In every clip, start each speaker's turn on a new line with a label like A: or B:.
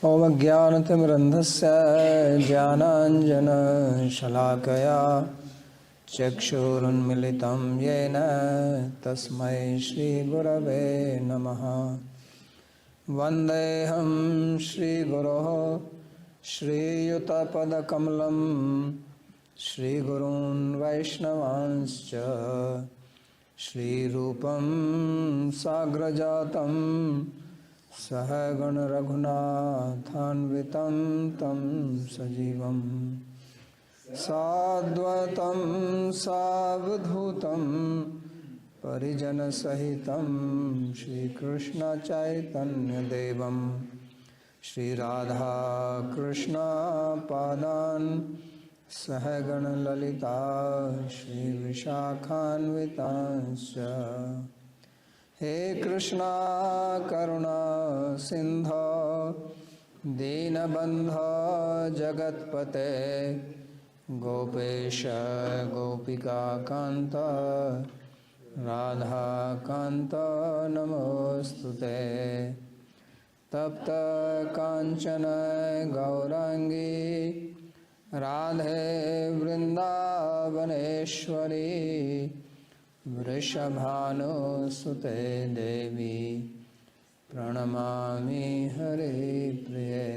A: ॐ ज्ञानतिमिरन्धस्य ज्ञानाञ्जनशलाकया चक्षुरुन्मिलितं येन तस्मै श्रीगुरवे नमः। वन्देऽहं श्रीगुरोः श्रीयुतपदकमलं श्रीगुरून् वैष्णवांश्च श्रीरूपं साग्रजातं सहगण रघुनाथान्वितं तं सजीवं साद्वैतं सावधूतं परिजनसहितं श्रीकृष्णचैतन्यदेवं श्रीराधाकृष्णपादान् सहगण ललिता श्रीविशाखान्वितांश्च। हे कृष्णा करुणा सिंधो दीनबन्धो जगत्पते गोपेश गोपिकान्त राधाकान्त नमोस्तुते। तप्त कांचन गौरांगी राधे वृंदावनेश्वरी वृषभानुसुते देवी प्रणमामि हरिप्रिये।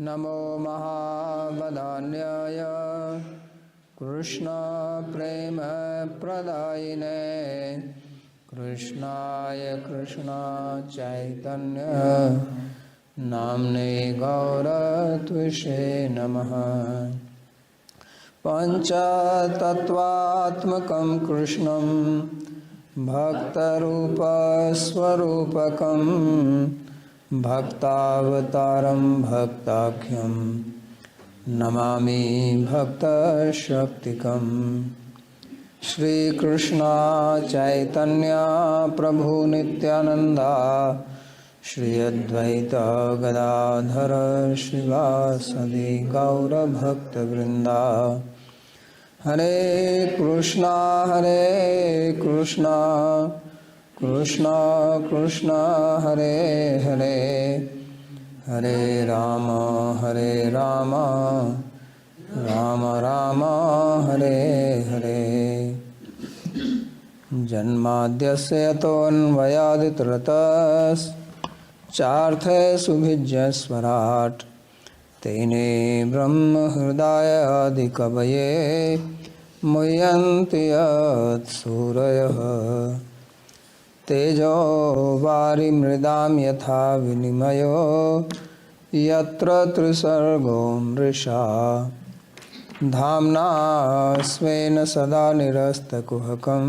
A: नमो महावदान्याय कृष्ण प्रेम प्रदायिने कृष्णाय कृष्ण चैतन्य नाम्ने गौरत्विषे नमः। पंचतत्वात्मकं कृष्णं भक्तरूपस्वरूपकं भक्तावतारं भक्ताख्यं नमामि भक्तशक्तिकं। श्रीकृष्ण चैतन्य प्रभु नित्यानंदा श्री अद्वैत गदाधर श्रीवासदि गौरभक्तवृंदा। हरे कृष्णा कृष्णा कृष्णा हरे हरे हरे राम राम राम हरे हरे। जन्माद्यस्य यतोऽन्वयादितरतश्चार्थे सुभिज्यस्वराट् तेने ब्रह्महृदायादिकवये मुह्यन्ति यत्सूरयः। तेजो वारिमृदां यथा विनिमयो यत्र त्रिसर्गो मृषा धाम्ना स्वेन सदा निरस्तकुहकं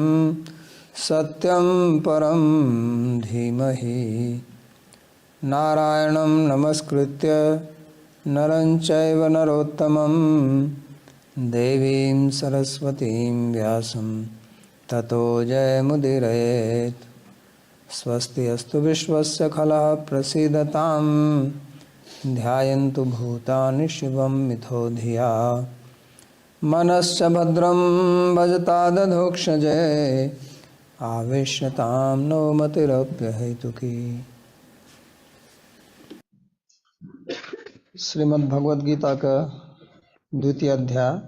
A: सत्यं परं धीमहि। नारायणं नमस्कृत्य नरं चैव नरोत्तमं देवीं सरस्वतीं व्यासं ततो जयमुदीरयेत्। स्वस्ति अस्तु विश्वस्य खलः प्रसीदतां ध्यायन्तु भूतानि शिवं मिथो धिया। मनश्च भद्रं भजता दधोक्षजे आवेश्यतां नो मतिरप्यहेतुकी। श्रीमद् भगवद गीता का द्वितीय अध्याय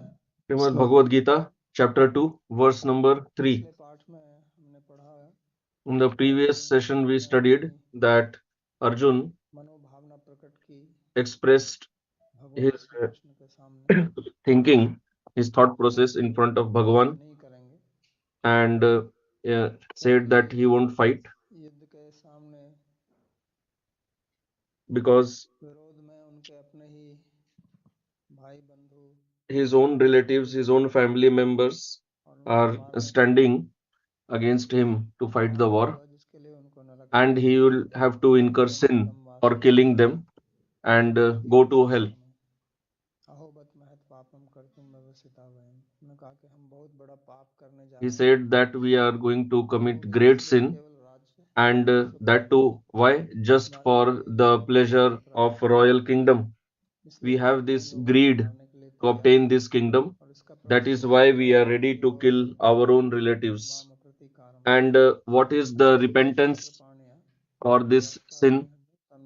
B: Srimad Bhagavad Gita, chapter 2, verse number 3.
A: पाठ में हमने पढ़ा
B: In the previous session, we studied that Arjun
A: मनोभावना प्रकट की
B: expressed
A: भगवान
B: his
A: श्री कृष्ण के सामने
B: thinking, his thought process in front of Bhagavan,
A: नहीं करेंगे,
B: and said that he won't fight
A: युद्ध के सामने
B: because
A: विरोध में उनके अपने ही भाई बंधु
B: his own relatives, his own family members are standing against him to fight the war,
A: जिसके लिए उनको नरक
B: and he will have to incur sin for killing them and go to hell.
A: अहोबत महत पापम कर्तुम व्यवसिता वयम। उन्होंने कहा कि हम बहुत बड़ा पाप करने जा
B: He
A: रहे हैं।
B: said that we are going to commit great sin,
A: केवल राज्य
B: and that too, why? Just for the pleasure of royal kingdom. We have this greed to obtain this kingdom. That is why we are ready to kill our own relatives. And what is the repentance for this sin?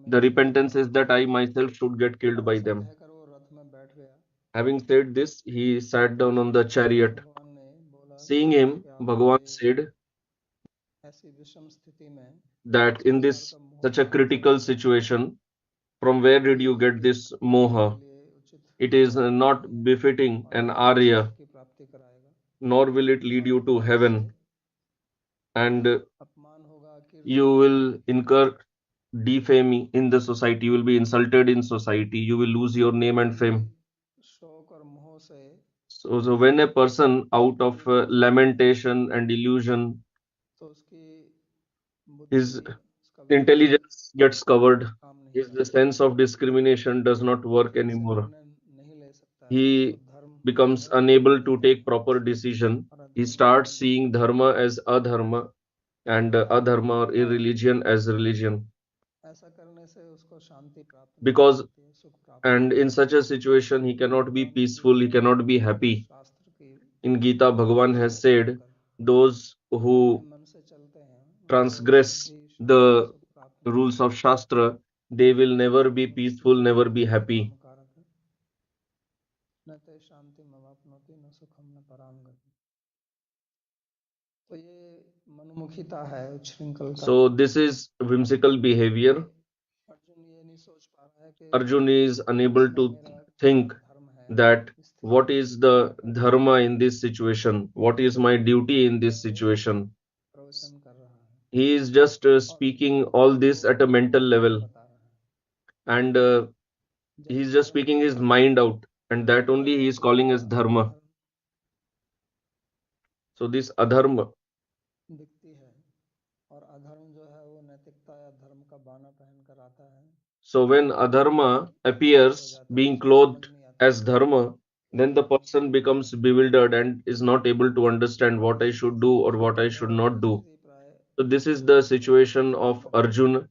A: में
B: The
A: स्थिति
B: repentance
A: में
B: is that I myself should get killed
A: और
B: by
A: ऐसा
B: them.
A: कहकर वो रथ में बैठ गया।
B: Having said this, he sat down on the
A: तब
B: chariot.
A: भगवान ने बोला
B: Seeing him,
A: कि आपको
B: Bhagavan
A: ये
B: said
A: ऐसी विषम स्थिति में
B: that in
A: संसार
B: this
A: का मोह
B: such a
A: कहाँ से आ
B: critical
A: गया,
B: situation, from where did
A: ये
B: you get this
A: आपके
B: moha?
A: लिए उचित
B: It is
A: मार्ग नहीं
B: not
A: है
B: befitting
A: और
B: an
A: ना ही
B: Arya,
A: स्वर्ग की प्राप्ति कराएगा
B: nor will it lead
A: और
B: you to
A: आपका इससे
B: heaven, and
A: अपमान होगा, कीर्ति
B: you
A: होगी।
B: will incur defaming in the society. You will be insulted in society. You will lose your name
A: कोई
B: and
A: भी
B: fame.
A: शोक और मोह से
B: So when a person out of
A: पीड़ित होता है
B: lamentation and illusion,
A: तो उसकी बुद्धि,
B: his
A: उसका विवेक
B: intelligence gets covered,
A: काम नहीं
B: his the
A: करता,
B: sense of discrimination does not
A: वो
B: work
A: ठीक से
B: anymore.
A: निर्णय नहीं ले सकता है, तो
B: He
A: धर्म
B: becomes
A: अधर्म को
B: unable
A: नहीं
B: to take
A: जानता
B: proper decision.
A: और
B: He
A: अधर्म को
B: starts
A: नहीं
B: seeing
A: जानता।
B: dharma as adharma and adharma or
A: और
B: irreligion as religion.
A: ऐसा करने से उसको शांति प्राप्त नहीं हो
B: Because
A: पाती है, सुख प्राप्त नहीं
B: and in
A: होता
B: such
A: है।
B: a situation he
A: क्योंकि
B: cannot be
A: भगवान ने
B: peaceful,
A: गीता
B: he
A: में
B: cannot be happy.
A: शास्त्र की
B: In Gita, Bhagavan has
A: बातों को
B: said,
A: सुनकर
B: those
A: अपने
B: who
A: मन से चलते हैं उनको
B: transgress
A: कभी शांति
B: the
A: सुख प्राप्त नहीं
B: rules
A: होता।
B: of Shastra, they will never be
A: मन
B: peaceful,
A: स्थिर
B: never be
A: बुद्धि
B: happy.
A: काम कारक है, न ते शांति मवाप्नोति न सुखम न पराम गति। तो ये मनोमुखिता है, उच्छृंखलता,
B: So this is whimsical
A: कि
B: behavior.
A: अर्जुन ये नहीं सोच पा रहा है कि
B: Arjun is unable
A: इसमें
B: to
A: मेरा क्या
B: think
A: धर्म है
B: that
A: इस स्थिति
B: what
A: में
B: is
A: मुझे क्या
B: the
A: करना है।
B: dharma in this situation, what is my duty in this
A: ऐसे
B: situation.
A: प्रवचन कर रहा है
B: He is just
A: और
B: speaking all
A: दूसरों को
B: this at a mental
A: नहीं
B: level,
A: बता रहा है।
B: and he
A: जैसे
B: is just
A: धर्म
B: speaking his mind out, and that only he is calling as dharma.
A: अधर्म
B: So this adharma.
A: दिखती है और अधर्म जो है वो नैतिकता या धर्म का बाना पहन कर आता है,
B: So when
A: तो
B: adharma
A: विचलित हो
B: appears
A: जाता है,
B: being
A: उसको समझ
B: clothed
A: नहीं आता
B: as dharma,
A: कि
B: then the
A: धर्म
B: person becomes bewildered and is not able to understand what I should do or what I should
A: और
B: not
A: ये
B: do.
A: स्थिति प्राय
B: So this is the
A: दूसरों को
B: situation
A: दिखाई
B: of
A: पड़ती है
B: Arjuna,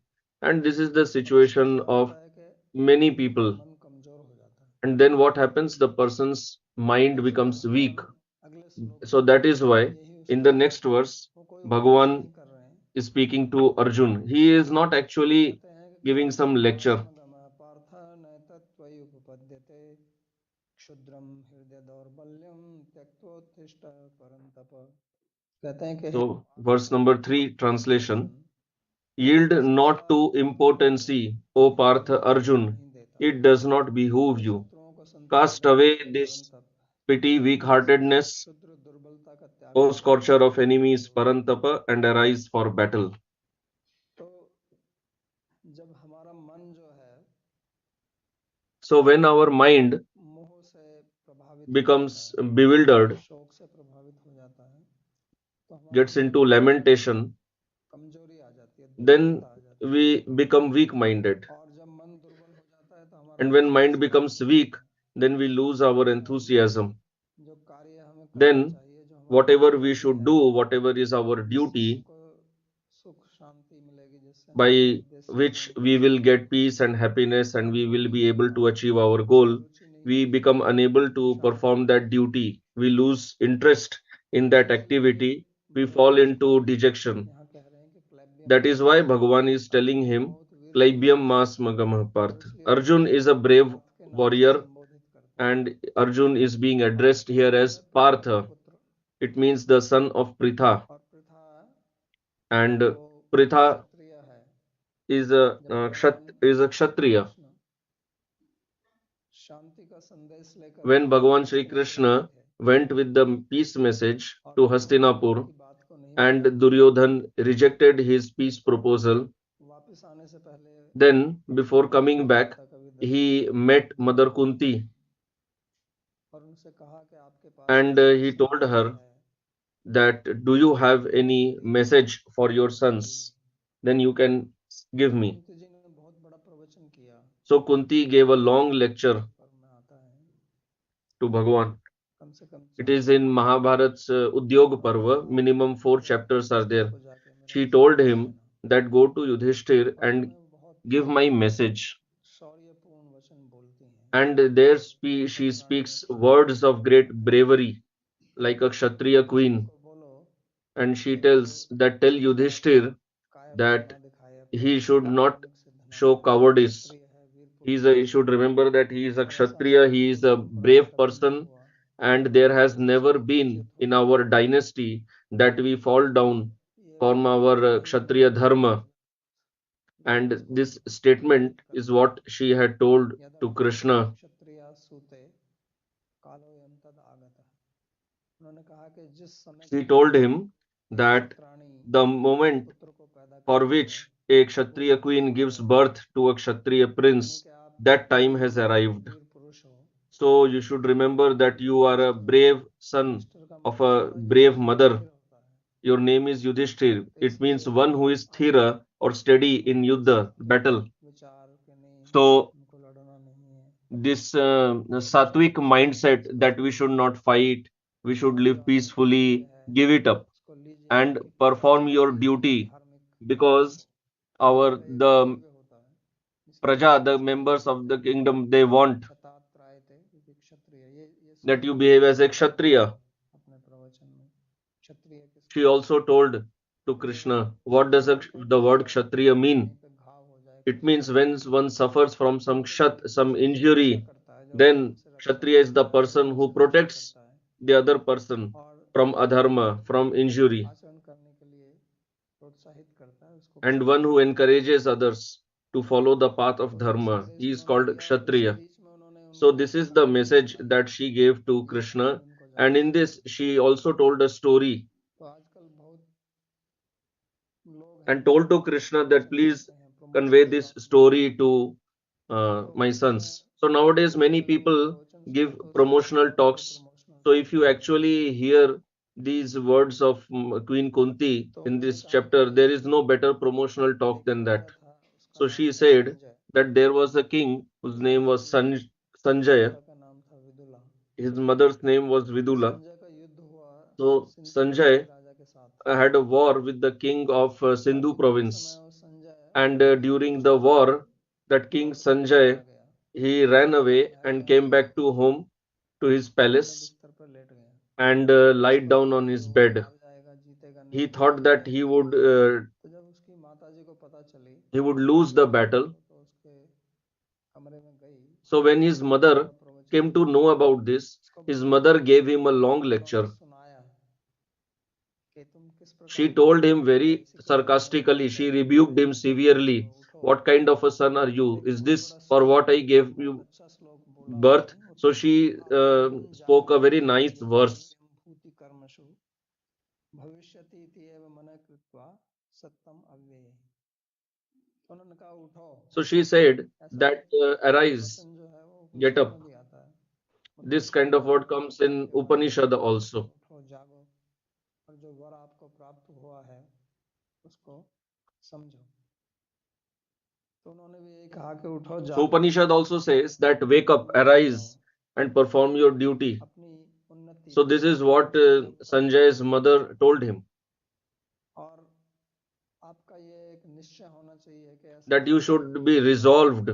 B: and this is the
A: और इससे
B: situation
A: क्या
B: of
A: होता है कि
B: many
A: उनका
B: people.
A: मन कमजोर हो जाता है।
B: And then what happens? The person's mind
A: इसलिए
B: becomes weak.
A: भगवान अगले श्लोक
B: So
A: में
B: that is why
A: यही
B: in
A: उसको
B: the next
A: समझाते हैं।
B: verse,
A: वो कोई उपदेश
B: Bhagavan
A: नहीं कर रहे हैं,
B: is speaking to Arjun. He is not actually
A: कहते हैं कि
B: giving some lecture.
A: ज्ञानात्मात्मगम पार्थ नैतत्त्वयि उपपद्यते क्षुद्रम हृदय दौर्बल्यम त्यक्तोत्तिष्ठ परंतप। कहते हैं कि हे
B: So verse number 3 translation.
A: Arjun,
B: Yield not
A: संसार
B: to
A: तुमको
B: impotency, O
A: धैर्य
B: Partha
A: धरने को
B: Arjun.
A: नहीं देता,
B: It does not behoove you.
A: शत्रुओं को संतुष्ट
B: Cast
A: रखो,
B: away this
A: परंतप
B: pity, weak-heartedness,
A: क्षुद्र दुर्बलता का त्याग
B: O
A: करो,
B: scorcher of
A: युद्ध
B: enemies,
A: करो।
B: Parantapa, and arise for battle.
A: तो जब हमारा मन जो है
B: So when our mind
A: मोह से प्रभावित हो जाता
B: becomes
A: है,
B: bewildered,
A: शोक से प्रभावित हो जाता है, तो हमारे
B: gets
A: मन
B: into
A: में
B: lamentation,
A: कमजोरी आ जाती है,
B: then
A: दुर्बलता आ जाती है।
B: we become weak-minded.
A: और जब मन दुर्बल हो जाता है तो हमारा
B: And when
A: उत्साह
B: mind
A: समाप्त
B: becomes
A: हो
B: weak,
A: जाता है
B: then we lose our
A: और
B: enthusiasm.
A: जो कार्य हमें करना
B: Then
A: चाहिए, जो हमारा
B: whatever we
A: कर्तव्य
B: should
A: है,
B: do, whatever is our
A: जिससे
B: duty,
A: हमको सुख शांति मिलेगी, जिससे हमारे
B: by
A: उद्देश्य में
B: which
A: हम
B: we
A: पहुंच
B: will get
A: पाएंगे,
B: peace and happiness and we will be
A: वो
B: able to
A: हमारी
B: achieve our goal,
A: रुचि नहीं
B: we
A: होती,
B: become unable to
A: शास्त्र
B: perform
A: में
B: that duty. We lose interest in that
A: इसलिए
B: activity. We fall
A: भगवान इसको
B: into dejection.
A: यहाँ कह रहे हैं कि क्लैब्यम
B: That is why
A: mass,
B: Bhagavan is telling
A: Arjun
B: him,
A: बहुत वीरपुरुष
B: Klaibyam
A: है
B: mas magamah
A: और
B: Partha.
A: इसलिए वो
B: Arjun is a
A: उसको
B: brave
A: पार्थ के नाम से
B: warrior,
A: संबोधित करते हैं।
B: and Arjun is being addressed
A: Partha
B: here
A: मतलब
B: as
A: है पृथा का
B: Partha.
A: पुत्र,
B: It means the son of Pritha.
A: और पृथा
B: And
A: वो
B: Pritha
A: क्षत्रिय है।
B: is a
A: जब भगवान श्री
B: kshatriya.
A: कृष्ण शांति का संदेश लेकर
B: When Bhagavan Sri
A: हस्तिनापुर आए
B: Krishna
A: थे
B: went with the peace message
A: और
B: to
A: दुर्योधन ने
B: Hastinapur
A: उनकी बात को नहीं
B: and
A: माना,
B: Duryodhan rejected his peace proposal,
A: वापस आने से पहले
B: then before
A: उन्होंने
B: coming back,
A: माता का भी दर्शन
B: he
A: किया
B: met Mother
A: द्वारका में
B: Kunti
A: और उनसे कहा कि आपके पास
B: and
A: कोई
B: he told
A: संदेश
B: her
A: है
B: that, do you have
A: तो आप
B: any
A: दीजिए,
B: message for your
A: तो दीजिए।
B: sons? Then you can give me.
A: Kunti जी ने बहुत बड़ा प्रवचन किया,
B: So Kunti gave a long lecture
A: पर में आता है
B: to Bhagavan.
A: कम से कम
B: It
A: 4
B: is in
A: घंटे
B: Mahabharat's Udyog
A: और
B: Parva,
A: भगवान ने
B: minimum
A: कहा
B: four
A: कि आप
B: chapters are
A: युधिष्ठिर
B: there.
A: को जाके मेरा
B: She told
A: संदेश
B: him
A: देना
B: that go to Yudhishthir
A: और
B: and
A: उसमें बहुत
B: give my message.
A: शौर्यपूर्ण वचन बोलती हैं,
B: And there she
A: पौराणिक
B: speaks
A: वचन
B: words of great bravery, like a Kshatriya
A: Yudhishthir
B: queen.
A: को बोलो
B: And she
A: कि वो
B: tells that tell
A: अपना
B: Yudhishthir
A: काया पलट
B: that
A: ना दिखाए, अपने
B: he should not
A: धार्मिक सिद्धांत
B: show cowardice. You should remember that he is a Kshatriya, he is a brave person, and there has never been in our dynasty that we fall down from our Kshatriya dharma. And this statement is what she had told to Krishna. She told him that the moment for which a Kshatriya queen gives birth to a Kshatriya prince, that time has arrived. So you should remember that you are a brave son of a brave mother. Your name is Yudhishthir. It means one who is sthira or steady in yuddha, battle. So this sattvic mindset that we should not fight, we should live peacefully, give it up and perform your duty, because our the praja, the members of the kingdom, they want that you behave as a kshatriya. She also told to Krishna, what does the word kshatriya mean? It means when one suffers from some injury, then kshatriya is the person who protects the other person from adharma, from injury, and one who encourages others to follow the path of dharma. He is called kshatriya. So this is the message that she gave to Krishna, and in this she also told a story and told to Krishna that please convey this story to my sons. So nowadays many people give promotional talks. So if you actually hear these words of Queen Kunti in this chapter, there is no better promotional talk than that. So she said that there was a king whose name was Sanjaya. His mother's name was Vidula. So Sanjay had a war with the king of Sindhu province, and during the war, that king Sanjay, he ran away and came back to home, to his palace, and lied down on his bed. He thought that he would lose the battle. So when his mother came to know about this, his mother gave him a long lecture. She told him very sarcastically, she rebuked him severely. What kind of a son are you? Is this for what I gave you birth? So she spoke a very nice verse. So she said that arise, get up. This kind of word comes in Upanishad also. So Upanishad also says that wake up, arise, and perform your duty. So this is what Sanjay's mother told him, that you should be resolved.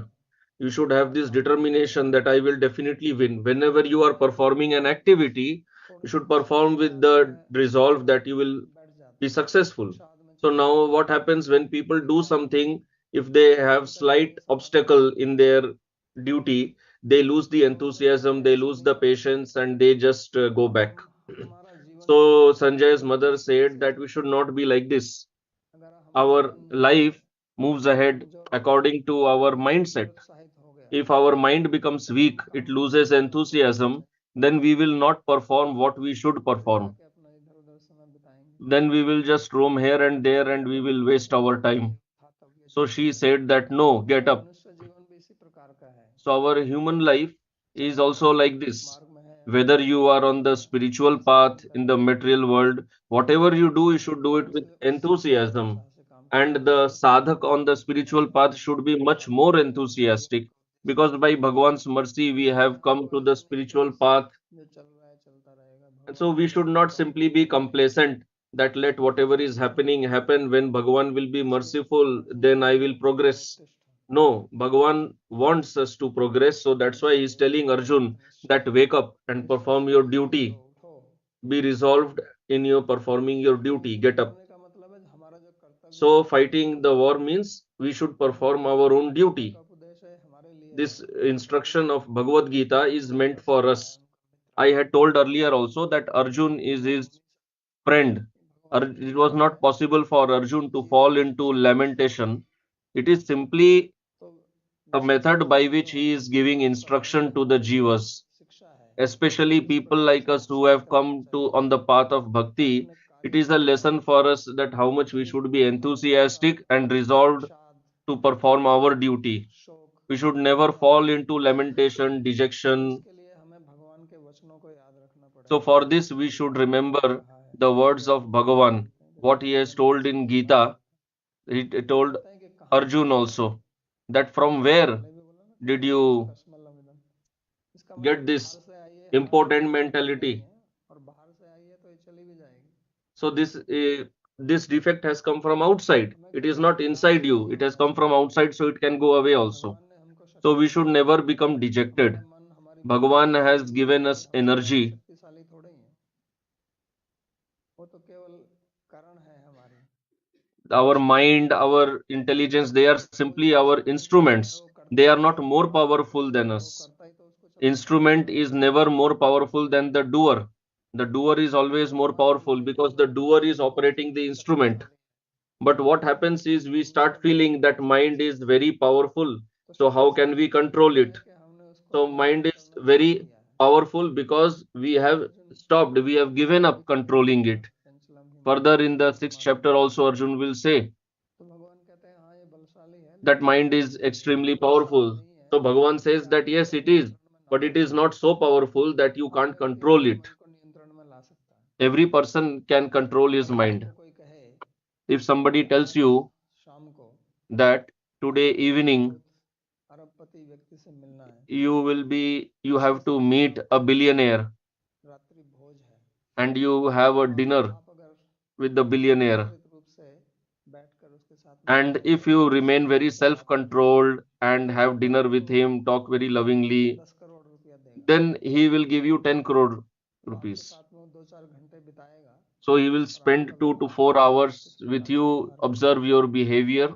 B: You should have this determination that I will definitely win. Whenever you are performing an activity, you should perform with the resolve that you will be successful. So now what happens when people do something, if they have slight obstacle in their duty, they lose the enthusiasm, they lose the patience, and they just go back. So Sanjay's mother said that we should not be like this. Our life moves ahead according to our mindset. If our mind becomes weak, it loses enthusiasm, then we will not perform what we should perform. Then we will just roam here and there and we will waste our time. So she said that no, get up. So our human life is also like this. Whether you are on the spiritual path in the material world, whatever you do, you should do it with enthusiasm. And the sadhak on the spiritual path should be much more enthusiastic, because by Bhagwan's mercy we have come to the spiritual path. And so we should not simply be complacent that let whatever is happening happen. When Bhagwan will be merciful, then I will progress. No, Bhagwan wants us to progress. So that's why he's telling Arjun that wake up and perform your duty. Be resolved in your performing your duty. Get up. So fighting the war means we should perform our own duty. This instruction of Bhagavad Gita is meant for us. I had told earlier also that Arjun is his friend. It was not possible for Arjun to fall into lamentation. It is simply a method by which he is giving instruction to the Jivas, especially people like us who have come to on the path of bhakti. It is a lesson for us that how much we should be enthusiastic and resolved to perform our duty. We should never fall into lamentation, dejection. So for this we should remember the words of Bhagavan, what he has told in Gita. He told Arjun also that from where did you get this important mentality? So this defect has come from outside. It is not inside you. It has come from outside, so it can go away also. So we should never become dejected. Bhagavan has given us energy. Our mind, our intelligence, they are simply our instruments. They are not more powerful than us. Instrument is never more powerful than the doer. The doer is always more powerful because the doer is operating the instrument. But what happens is we start feeling that mind is very powerful. So how can we control it? So mind is very powerful because we have stopped, we have given up controlling it. Further in the sixth chapter also Arjun will say that mind is extremely powerful. So Bhagavan says that yes, it is, but it is not so powerful that you can't control it. Every person can control his mind. If somebody tells you that today evening you have to meet a billionaire and you have a dinner with the billionaire, and if you remain very self controlled and have dinner with him, talk very lovingly, then he will give you 10 crore rupees. So he will spend 2 to 4 hours with you, observe your behavior.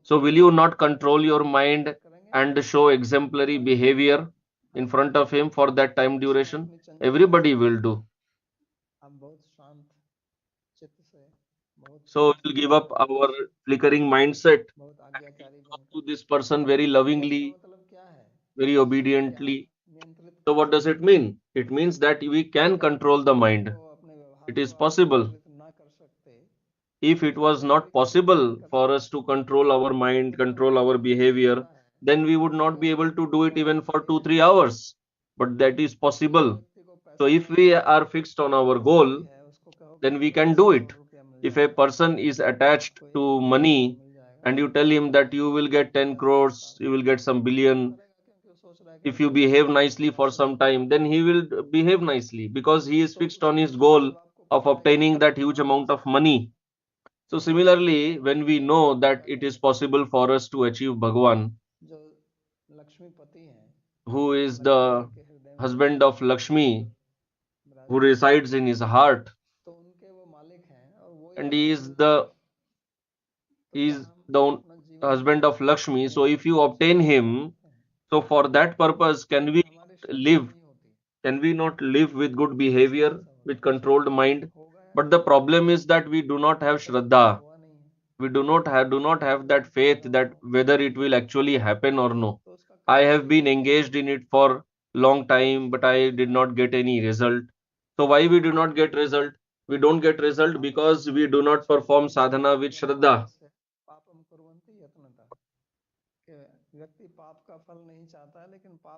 B: So will you not control your mind and show exemplary behavior in front of him for that time duration? Everybody will do. So we'll give up our flickering mindset and we'll talk to this person very lovingly, very obediently. So what does it mean? It means that we can control the mind. It is possible. If it was not possible for us to control our mind, control our behavior, then we would not be able to do it even for 2, 3 hours. But that is possible. So if we are fixed on our goal, then we can do it. If a person is attached to money and you tell him that you will get 10 crores, you will get some billion, if you behave nicely for some time, then he will behave nicely because he is fixed on his goal of obtaining that huge amount of money. So similarly, when we know that it is possible for us to achieve Bhagavan, who is the husband of Lakshmi, who resides in his heart, and he is the husband of Lakshmi. So if you obtain him, so for that purpose, live? Can we not live with good behavior, with controlled mind? But the problem is that we do not have Shraddha. We do not have that faith that whether it will actually happen or no. I have been engaged in it for long time, but I did not get any result. So why we do not get result? We don't get result because we do not perform sadhana with Shraddha.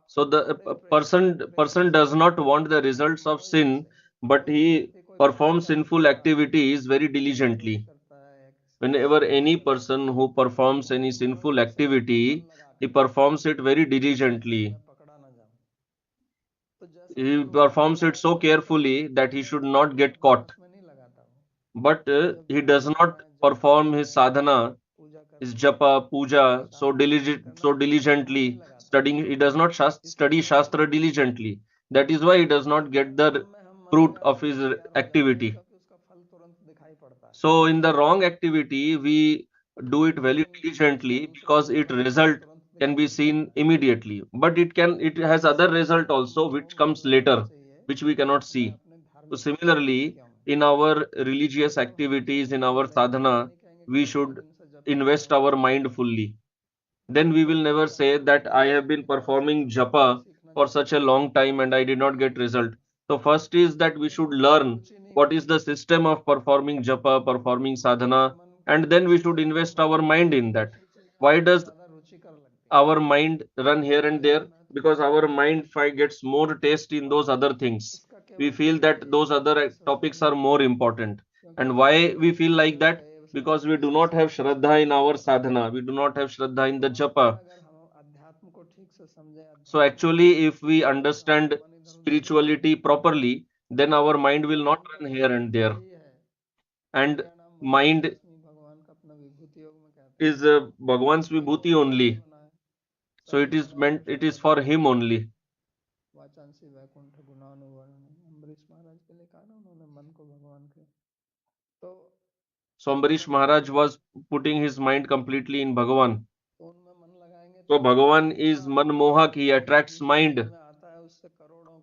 B: So the person does not want the results of sin, but he performs sinful activities very diligently. Whenever any person who performs any sinful activity, he performs it very diligently. He performs it so carefully that he should not get caught. But he does not perform his sadhana, his japa, puja so diligently, studying. He does not study Shastra diligently. That is why he does not get the
A: कर्म में हम मन
B: fruit
A: लगा
B: of
A: के
B: his
A: कुछ कर्म लेते हैं
B: activity.
A: क्योंकि उसका फल तुरंत दिखाई पड़ता है,
B: So in the wrong activity, we do it very
A: लेकिन जिसका
B: diligently
A: दूसरा
B: because its
A: कर्म है वो
B: result
A: तुरंत
B: can
A: दिखाई
B: be
A: नहीं पड़ता
B: seen
A: है।
B: immediately. But it
A: तो
B: has other
A: इसीलिए
B: result also
A: हमको
B: which comes
A: लगना
B: later,
A: चाहिए
B: which we cannot
A: हमें
B: see.
A: अपने
B: So
A: धार्मिक
B: similarly,
A: कृत्यों में,
B: in our religious
A: मतलब हम
B: activities,
A: उसमें
B: in
A: मन
B: our
A: लगाएंगे, ये
B: sadhana,
A: नहीं कहेंगे
B: we
A: चलो 2
B: should
A: दिन से जप कर रहा
B: invest
A: हूँ
B: our
A: तो
B: mind fully. Then we will never
A: क्या
B: say that I have been
A: मेरा
B: performing
A: साधना में ये
B: japa
A: सीखना
B: for
A: चाहता
B: such a
A: हूँ,
B: long time and I did not get result. So first is that we should
A: क्योंकि उसमें
B: learn
A: रुचि नहीं
B: what is
A: होगी,
B: the system of performing japa, performing
A: उसका
B: sadhana,
A: मन
B: and then we should invest our
A: भटकता
B: mind
A: है,
B: in that.
A: दूसरी चीज में
B: Why does
A: ज्यादा रुचिकर लगती है।
B: our mind run here and
A: लेकिन
B: there?
A: मैं
B: Because
A: तुमको
B: our mind gets more taste in those other things.
A: इसका
B: We
A: केवल
B: feel
A: एक
B: that
A: he
B: those other
A: answer
B: topics are
A: दूंगा,
B: more important.
A: क्योंकि
B: And
A: हम
B: why we
A: जिस
B: feel like
A: साधना
B: that?
A: के
B: Because we do not have
A: साधना के
B: shraddha in
A: माध्यम
B: our
A: से कर रहे
B: sadhana.
A: हैं,
B: We do not have shraddha in
A: तो
B: the
A: वहां पर
B: japa.
A: अगर हम अध्यात्म को ठीक से समझे,
B: So
A: अध्यात्म को
B: actually, if we
A: समझेंगे तो हमारा
B: understand
A: मन इधर उधर नहीं
B: spirituality
A: जाएगा।
B: properly, then our mind will
A: और
B: not
A: हम तो
B: run here and
A: जानते
B: there.
A: ही है,
B: And
A: इंद्रियाणाम
B: mind
A: वायुर्नाशमी भगवान का अपना विभूति योग में कहते हैं
B: is Bhagwan's
A: कि
B: vibhuti
A: वो हमारे लिए
B: only.
A: बनाए,
B: So it
A: serve
B: is meant,
A: समावेश
B: it is for
A: गुण
B: him only.
A: वाचांसी वैकुंठ गुणानुवर्णन, अम्बरीश महाराज के लिए कहा ना उन्होंने मन को भगवान के, तो
B: So
A: जब
B: Ambarish
A: हम उनमें
B: Maharaj was putting his mind completely in Bhagavan.
A: तो उनमें मन लगाएंगे
B: So
A: तो
B: Bhagavan
A: जितना
B: is manmohak, he attracts
A: जिस चीज
B: mind.
A: में आता है उससे करोड़ों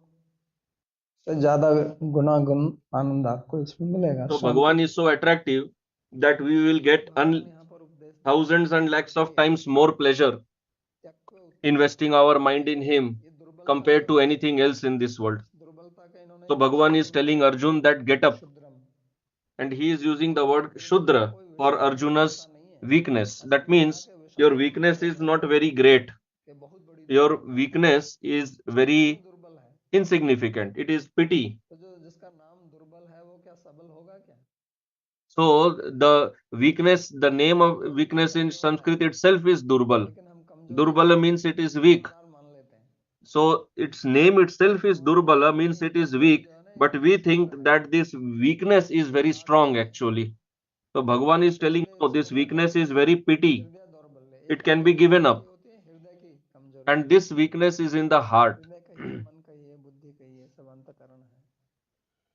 A: से ज्यादा गुण आनंद आपको इसमें मिलेगा।
B: So
A: Shanti,
B: Bhagavan is so attractive that we will
A: तो
B: get
A: भगवान यहाँ पर उपदेश दे रहे हैं
B: thousands and lakhs of
A: कि
B: times more pleasure
A: त्यक्त्वा उत्तिष्ठत,
B: investing our mind in him
A: ये दुर्बलता
B: compared
A: जो
B: to
A: है,
B: anything else in this world.
A: इस दुर्बलता का इन्होंने
B: So
A: एक
B: Bhagavan
A: शब्द
B: is
A: में
B: telling
A: प्रयोग
B: Arjun
A: किया
B: that get up,
A: क्षुद्रम,
B: and he is using the word
A: दुर्बलता
B: Shudra
A: कोई
B: for
A: विशेष दुर्बलता
B: Arjuna's
A: नहीं है,
B: weakness.
A: ऐसा
B: That
A: नहीं कहा
B: means
A: कि
B: your
A: विशाल
B: weakness
A: दुर्बल
B: is
A: है,
B: not very great.
A: कि बहुत बड़ी
B: Your
A: दुर्बलता है,
B: weakness is
A: सामान्य
B: very
A: दुर्बल है।
B: insignificant. It is pity.
A: तो जो जिसका नाम दुर्बल है वो क्या सबल होगा क्या?
B: So the weakness, the name of
A: वो भी
B: weakness in
A: कमजोर है,
B: Sanskrit itself is Durbal.
A: लेकिन हम कमजोरी को
B: Durbala means it is weak.
A: अपराध मान लेते हैं।
B: So its name
A: तो
B: itself is
A: भगवान कहते
B: Durbala,
A: हैं
B: means
A: नहीं,
B: it is
A: कमजोरी
B: weak,
A: जो है ना
B: but
A: ये
B: we
A: क्षुद्र
B: think
A: है,
B: that this weakness is very strong
A: आत्महीन है,
B: actually. So Bhagavan is telling,
A: इसलिए
B: no,
A: इसको
B: this
A: कहते
B: weakness
A: हैं
B: is very pity.
A: हृदय दौर्बल्य।
B: It
A: एक
B: can
A: अंदर
B: be
A: की
B: given
A: कमजोरी
B: up.
A: होती है, हृदय की कमजोरी
B: And
A: होती है।
B: this weakness is in the heart.
A: हृदय कहिए, मन कहिए, बुद्धि कहिए, सब अंतःकरण है,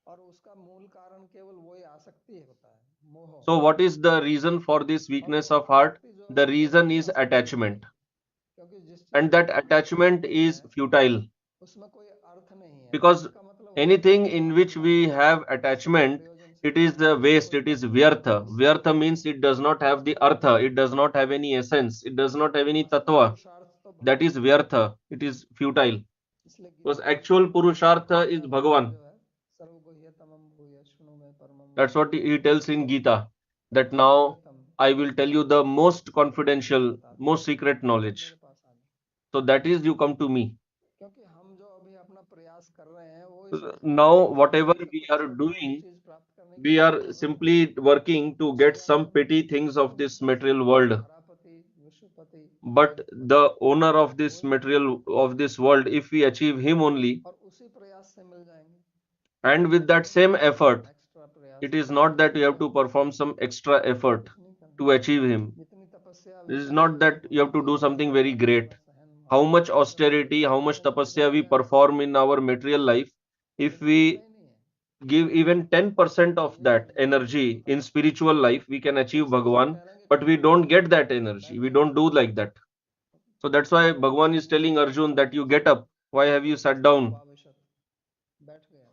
A: और उसका मूल कारण केवल वही आसक्ति होता है, मोह।
B: So what is the reason for this
A: और
B: weakness
A: वो
B: of heart?
A: आसक्ति जो है
B: The
A: वो मोह
B: reason
A: की
B: is
A: आसक्ति होती है,
B: attachment.
A: क्योंकि जिस चीज
B: And
A: में
B: that
A: मन
B: attachment
A: नहीं है
B: is futile.
A: उसमें कोई अर्थ नहीं है।
B: Because
A: अर्थ का मतलब होता है
B: anything in which
A: प्रयोजनशीलता,
B: we have
A: किसी के
B: attachment,
A: प्रयोजन से
B: it is
A: जुड़ना,
B: the
A: उसमें
B: waste,
A: कोई
B: it is
A: तत्व नहीं है,
B: vyartha. Vyartha means it does not have the artha, it does not have any essence, it does not have any
A: वास्तविक
B: tattva.
A: पुरुषार्थ तो
B: That
A: भगवान
B: is
A: ही है।
B: vyartha, it is futile.
A: इसलिए
B: Because
A: गीता में
B: actual purushartha is
A: गीता में Arjun
B: Bhagavan.
A: जो है सर्वगुह्यतमं भूय शृणु मे परमं
B: That's
A: वचन
B: what he tells in Gita, that
A: अहम
B: now
A: गुह्यतम,
B: I will tell you the most
A: सब कुछ मुझे
B: confidential,
A: बताता हूँ,
B: most secret
A: सब मेरे
B: knowledge.
A: पास आ गया।
B: So that is you come to me.
A: क्योंकि हम जो अभी अपना प्रयास कर रहे हैं वो इस
B: Now
A: भौतिक
B: whatever
A: दुनिया से
B: we
A: कुछ
B: are
A: छोटी मोटी
B: doing,
A: चीज प्राप्त करने के
B: we
A: लिए नहीं
B: are
A: कर रहे हैं।
B: simply working to
A: उससे
B: get
A: ज्यादा
B: some
A: हम
B: petty things of this
A: जिस
B: material world.
A: धरापति, Vishwapati,
B: But
A: Jagatpati
B: the owner of this
A: वही हमें
B: material
A: प्राप्त
B: of
A: करना
B: this world, if we achieve him only,
A: है और उसी प्रयास से मिल जाएंगे।
B: and with that same effort,
A: extra प्रयास
B: it is
A: करने की
B: not that you have
A: आवश्यकता
B: to
A: नहीं,
B: perform some extra effort
A: कुछ नहीं करना,
B: to achieve him.
A: जितनी तपस्या
B: It is
A: विधियों
B: not that you have to do
A: विधियों
B: something very
A: द्वारा
B: great.
A: करना, सहन
B: How
A: मौन
B: much
A: ये सब
B: austerity, how much
A: उससे मिल
B: tapasya we
A: जाएगा,
B: perform in our material life, if
A: इसका मतलब
B: we
A: ही नहीं है।
B: give even 10% of
A: ये
B: that
A: जो
B: energy in
A: बताया
B: spiritual life, we can achieve
A: इसको सब
B: Bhagavan,
A: कह रहे हैं कि
B: but we
A: खड़े
B: don't
A: होने का
B: get that
A: मतलब
B: energy. We
A: बैठने का
B: don't do
A: नहीं है।
B: like that. So that's why Bhagavan is telling Arjun that you get up. Why have you sat
A: स्थित्वा
B: down?
A: उपावेशत, बैठ गया।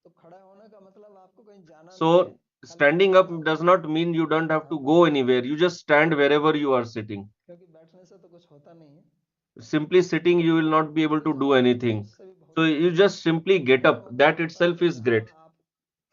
A: तो खड़े होने का मतलब आपको कहीं जाना नहीं है,
B: So
A: खाली
B: standing
A: बैठ
B: up
A: जाओ
B: does not mean you don't have
A: जहां
B: to
A: पर
B: go
A: बैठना
B: anywhere.
A: है,
B: You just stand wherever you are sitting.
A: क्योंकि बैठने से तो कुछ होता नहीं है।
B: Simply sitting, you will not be able
A: खड़े
B: to
A: जो
B: do
A: होते हैं
B: anything.
A: उससे भी
B: So
A: बहुत
B: you
A: कुछ होता
B: just
A: है।
B: simply get
A: खड़ा
B: up.
A: होना का
B: That
A: मतलब है
B: itself
A: कि
B: is
A: जहां
B: great.
A: आप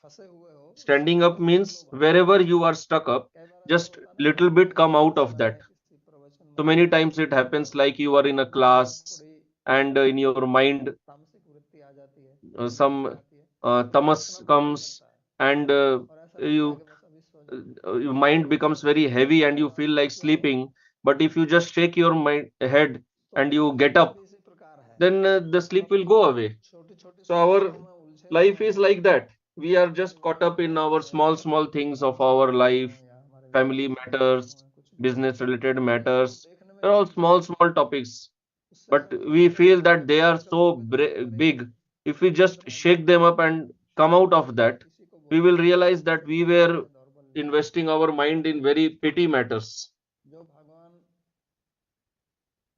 A: फंसे हुए हो उससे
B: Standing up
A: थोड़ा सा निकलो
B: means
A: बाहर।
B: wherever you are stuck up,
A: कई बार ऐसा
B: just
A: होता है ना कि
B: little
A: हम
B: bit
A: कहीं
B: come out
A: क्लास
B: of
A: में
B: that.
A: हैं, किसी प्रवचन में
B: So
A: हैं,
B: many times it happens like you are in a
A: मन में
B: class
A: थोड़ी
B: and in your mind
A: तामसिक वृत्ति आ जाती है, वृत्ति
B: some
A: आती है, तो
B: tamas
A: उठना मन नहीं
B: comes
A: करता है
B: and
A: और ऐसा लगता है
B: you
A: कि बस अभी सो जाऊं।
B: your mind becomes very heavy and you
A: तो
B: feel
A: आप
B: like
A: उठ जाओ,
B: sleeping. But if you just shake your mind head and
A: तो
B: you get
A: जीवन
B: up,
A: भी इसी प्रकार है।
B: then the
A: हम
B: sleep will
A: अपनी
B: go away.
A: छोटी छोटी
B: So our
A: समस्याओं में उलझे हुए
B: life is
A: हैं,
B: like that. We are
A: कभी
B: just
A: वो
B: caught up in
A: परिवार
B: our
A: हो या
B: small things of
A: तामसिक
B: our
A: वृत्ति हो
B: life,
A: या हमारे
B: family
A: व्यक्तिगत समस्याएं
B: matters,
A: हो या कुछ भी हो,
B: business related
A: हम उसको
B: matters.
A: देखने में
B: They're all
A: डूब जाते हैं।
B: small topics,
A: उससे
B: but
A: हम
B: we
A: सोचते हैं
B: feel
A: कि
B: that
A: अरे
B: they are
A: कभी
B: so
A: कभी तो
B: big. If we just shake them up and come out of that, we will realize that we were investing our mind in very petty matters.
A: जो भगवान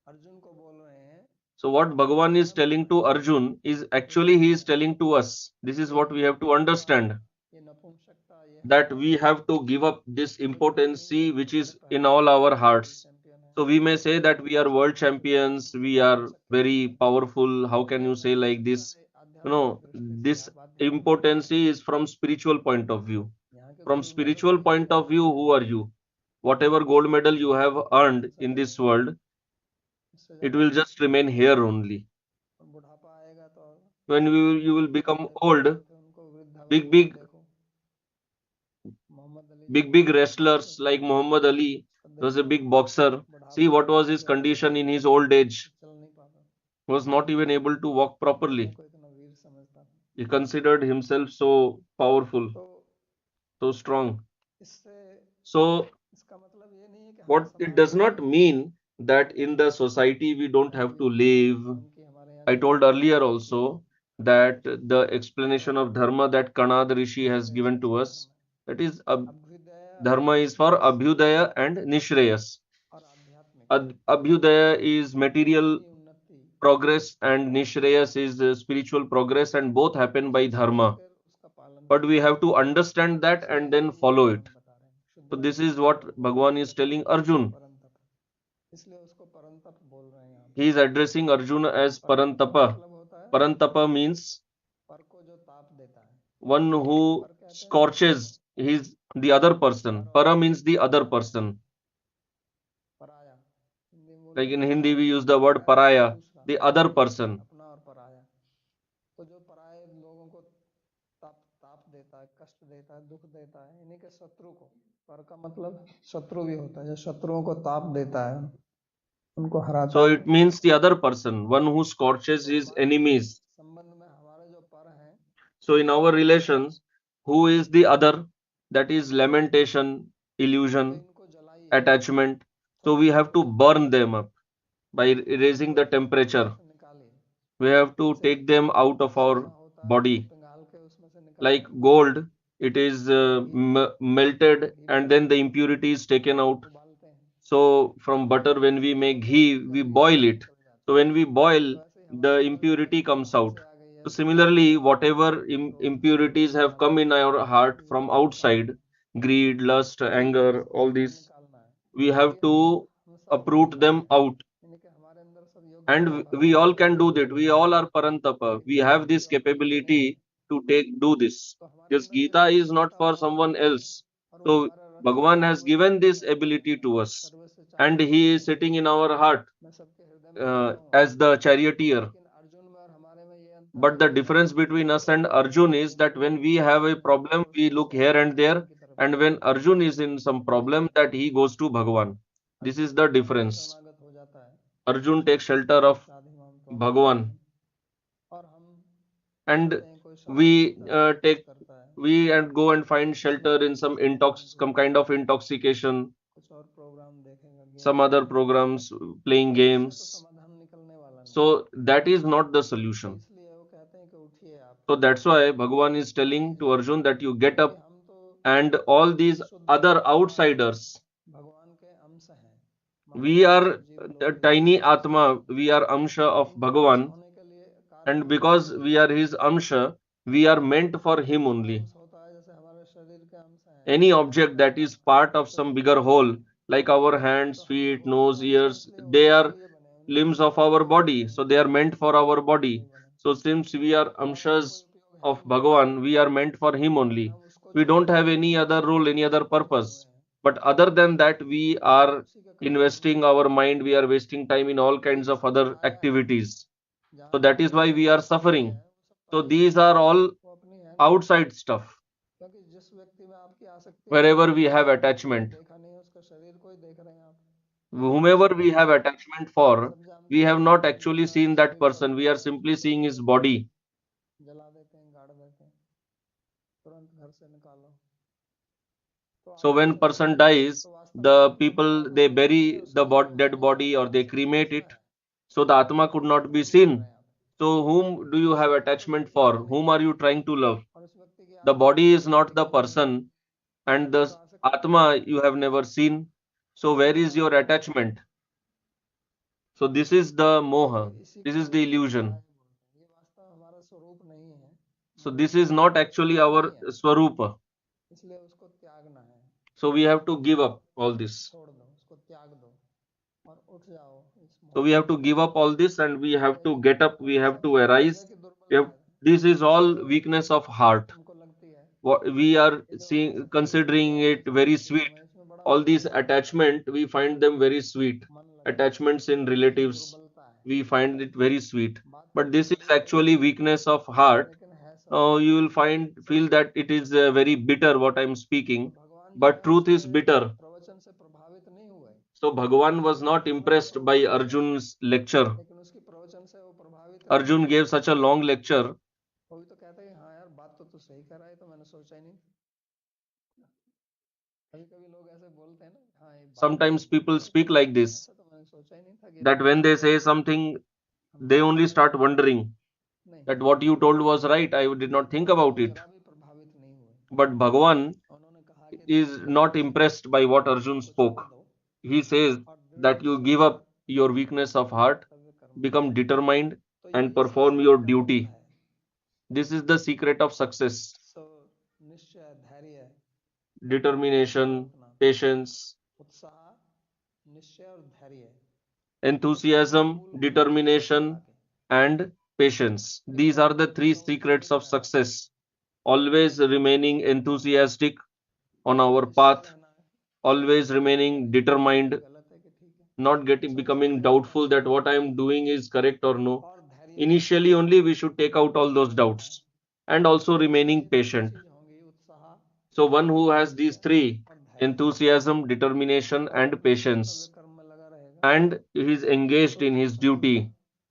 A: अर्जुन को बोल रहे हैं
B: So what Bhagavan is telling to Arjun is actually he is telling to us. This is what we have to understand,
A: ये नपुंसकता ये
B: that we have to give up this impotency which is in all our hearts. So we may say that we are world champions, we are very powerful. How can you say like this? This impotency is from spiritual point of view. From spiritual point of view, who are you? Whatever gold medal you have earned in this world, it will just remain here only.
A: बुढ़ापा आएगा तो
B: When you will become old,
A: बोलते उनको
B: big
A: वृद्धावस्था में
B: big
A: देखो Mohammad Ali
B: big wrestlers like Muhammad Ali was a big boxer. See what was his condition in his old age.
A: चल नहीं पाता
B: Was not even able to walk properly.
A: को इतना वीर समझता था
B: He considered himself so powerful,
A: तो
B: so strong.
A: इससे
B: So
A: इसका मतलब ये नहीं है कि
B: what it does not mean that in the society we don't have to live.
A: उनकी हमारे यहाँ
B: I told earlier also that the explanation of dharma that Kanad Rishi has given to us, that is
A: Abhyuday
B: dharma is for abhyudaya and nishreyas.
A: और आध्यात्मिक
B: Abhyudaya is material
A: की उन्नति
B: progress and nishreyas is spiritual progress, and both happen by dharma.
A: फिर उसका पालन
B: But we have to understand that and then follow it.
A: बता रहे हैं
B: So this is what Bhagavan is telling Arjun.
A: परंतप इसलिए उसको परंतप बोल रहे हैं यहाँ
B: He is addressing Arjuna as Parantapa.
A: मतलब होता है
B: Parantapa means
A: पर को जो ताप देता है
B: one who scorches his the other person. Para means the other person.
A: पराया हिंदी में
B: Like in Hindi we use the word paraya, the other person.
A: अपना और पराया तो जो पराये लोगों को ताप ताप देता है कष्ट देता है दुख देता है इन्हीं के शत्रु को पर का मतलब शत्रु भी होता है जो शत्रुओं को ताप देता है उनको हराता
B: So
A: है
B: it means the other person, one who scorches his enemies.
A: संबंध में हमारे जो पर हैं
B: So in our relations, who is the other? That is lamentation, illusion,
A: इनको जलाइए
B: attachment. So we have to burn them up by raising the temperature.
A: से निकालिए
B: We have to take them out of our
A: होता है
B: body.
A: पिघाल के उसमें से निकाल
B: Like gold, it is melted and then the impurity is taken out.
A: उबालते हैं
B: So from butter, when we make ghee, we boil it. So when we boil, the impurity comes out. So similarly, whatever impurities have come in our heart from outside, greed, lust, anger, all these,
A: निकालना है
B: we have to uproot them out.
A: यानी कि हमारे अंदर सब योग्य
B: And we all can do that. We all are Parantapa. We have this capability to do this. This Gita is not for someone else. So Bhagavan has given this ability to us, and he is sitting in our heart
A: मैं सबके हृदय में
B: as the charioteer.
A: लेकिन अर्जुन में और हमारे में ये अंतर
B: But the difference between us and Arjun is that when we have a problem, we look here and there, and when Arjun is in some problem, that he goes to Bhagavan. This is the difference.
A: शरणागत हो जाता है
B: Arjun takes shelter of
A: साधिमाम तो
B: Bhagavan,
A: और हम
B: and
A: चाहते हैं कोई
B: we take
A: करता है
B: we and go and find shelter in some kind of intoxication,
A: कुछ और प्रोग्राम देखेगा game
B: some other programs, playing games.
A: समाधान निकलने वाला नहीं
B: So that is not the solution.
A: इसलिए वो कहते हैं कि उठिए आप
B: So that's why Bhagavan is telling to Arjun that you get up,
A: हम तो
B: and all these other outsiders,
A: भगवान के अंश हैं
B: we are a tiny Atma, we are Amsha of Bhagavan,
A: होने के लिए
B: and because we are his Amsha, we are meant for him only.
A: अंश होता है जैसे हमारे शरीर के अंश हैं
B: Any object that is part of some bigger whole, like our hands, feet, nose, ears, they are limbs of our body, so they are meant for our body. So since we are Amshas of Bhagavan, we are meant for him only. We don't have any other role, any other purpose. But other than that, we are investing our mind, we are wasting time in all kinds of other activities. So that is why we are suffering. So these are all
A: वो अपनी है
B: outside stuff,
A: क्योंकि जिस व्यक्ति में आपकी आसक्ति
B: wherever we have attachment.
A: देखा नहीं उसका शरीर को ही देख रहे हैं आप
B: Whomever we have attachment for, we have not actually seen that person. We are simply seeing his body.
A: जला देते हैं गाड़ देते हैं तुरंत घर से निकालो तो
B: So when person dies, the people, they bury the dead body or they cremate it. So the Atma could not be seen. So whom do you have attachment
A: व्यक्ति
B: for?
A: है नहीं
B: Whom are you trying to love?
A: और उस व्यक्ति की
B: The
A: आत्मा
B: body
A: आपने
B: is
A: कभी
B: not the
A: देखी नहीं
B: person, and
A: तो वो
B: the
A: कहाँ से करोगे
B: Atma you have never seen. So where is your attachment? So this is the
A: तो
B: moha.
A: इसी
B: This
A: को
B: is the
A: पराया
B: illusion.
A: बोलते हैं ये वास्तव हमारा स्वरूप नहीं है
B: So
A: मगर
B: this is
A: उसको
B: not actually
A: त्यागना
B: our
A: नहीं है
B: swarupa.
A: इसलिए उसको त्यागना है
B: So we have to give
A: उसको
B: up all this.
A: छोड़ दो उसको त्याग दो और उठ जाओ इस
B: So
A: मोह
B: we
A: से
B: have to give up all this and we have to
A: ये
B: get up, we have
A: ऐसा
B: to
A: समझ है
B: arise.
A: कि
B: We have,
A: दुर्बलता है
B: this is all
A: जो
B: weakness of heart.
A: तुमको लगती है
B: What we are
A: ये जो
B: seeing,
A: आसक्ति है ये जो
B: considering it
A: आकर्षण
B: very
A: है ये जो
B: sweet.
A: मैं इसमें बड़ा
B: All
A: मन
B: these
A: लगता है
B: attachment, we find them very sweet.
A: मन लगता है
B: Attachments in
A: ये
B: relatives,
A: दुर्बलता है
B: we find it very sweet.
A: बात
B: But
A: थोड़ी
B: this is
A: बड़ी लग
B: actually
A: रही है
B: weakness of heart.
A: लेकिन है सत्य
B: You will feel that it is very bitter what I am
A: तो
B: speaking.
A: भगवान जो
B: But
A: है
B: truth
A: उसके
B: is bitter.
A: प्रवचन से प्रभावित नहीं हुए
B: So Bhagavan was not
A: उन्होंने
B: impressed by
A: प्रवचन दिया
B: Arjun's lecture.
A: लेकिन उसके प्रवचन से वो प्रभावित नहीं
B: Arjun
A: हुए
B: gave such a long lecture.
A: वो भी तो कहता है कि हाँ यार बात तो तू सही कर रहा है तो मैंने सोचा ही नहीं कभी कभी लोग ऐसे बोलते हैं ना हाँ ये बात तो
B: Sometimes
A: तू ठीक
B: people
A: कह रहा है
B: speak like this,
A: ऐसा तो मैंने सोचा ही नहीं था कि ये
B: that
A: बात
B: when
A: ठीक
B: they
A: है
B: say something,
A: हम
B: they
A: सोचते
B: only
A: हैं
B: start wondering
A: नहीं
B: that what you told was right. I did not think
A: भगवान
B: about it.
A: जरा भी प्रभावित नहीं हुए
B: But Bhagavan
A: उन्होंने कहा कि तुम
B: is
A: अपनी
B: not
A: आसक्ति
B: impressed by what Arjun
A: को छोड़
B: spoke.
A: दो
B: He says
A: और दृढ़
B: that you
A: निश्चय
B: give
A: से
B: up your weakness of heart,
A: कर्तव्य कर्म में
B: become
A: लगे
B: determined,
A: तो ये
B: and
A: इस
B: perform
A: आसक्ति
B: your
A: का मोल
B: duty.
A: है
B: This is the secret of success.
A: सो निश्चय धैर्य उत्साह
B: Determination,
A: रखना
B: patience,
A: उत्साह निश्चय और धैर्य उसको
B: enthusiasm,
A: अनुकूल होना परिस्थिति में
B: determination,
A: लाके
B: and patience.
A: In
B: These are
A: दोनों
B: the three
A: चीजों को
B: secrets of
A: संतुलित रहना
B: success. Always remaining enthusiastic on our
A: निश्चय
B: path,
A: रहना है
B: always
A: कि
B: remaining
A: नहीं जो कर रहा हूँ ये
B: determined,
A: गलत है कि ठीक है
B: not getting
A: संशय
B: becoming
A: रहित
B: doubtful
A: रहना
B: that what I am doing is correct or no.
A: और धैर्य भी
B: Initially, only we should take out all those
A: धैर्य रखना है
B: doubts and also
A: जब
B: remaining
A: ये तीन
B: patient.
A: चीज होंगी उत्साह
B: So, one who has these
A: निश्चय
B: three
A: और धैर्य
B: enthusiasm, determination,
A: और
B: and
A: अपने कर्तव्य
B: patience,
A: कर्म में लगा रहेगा
B: and he is engaged
A: तो
B: in
A: उसकी
B: his
A: सफलता
B: duty,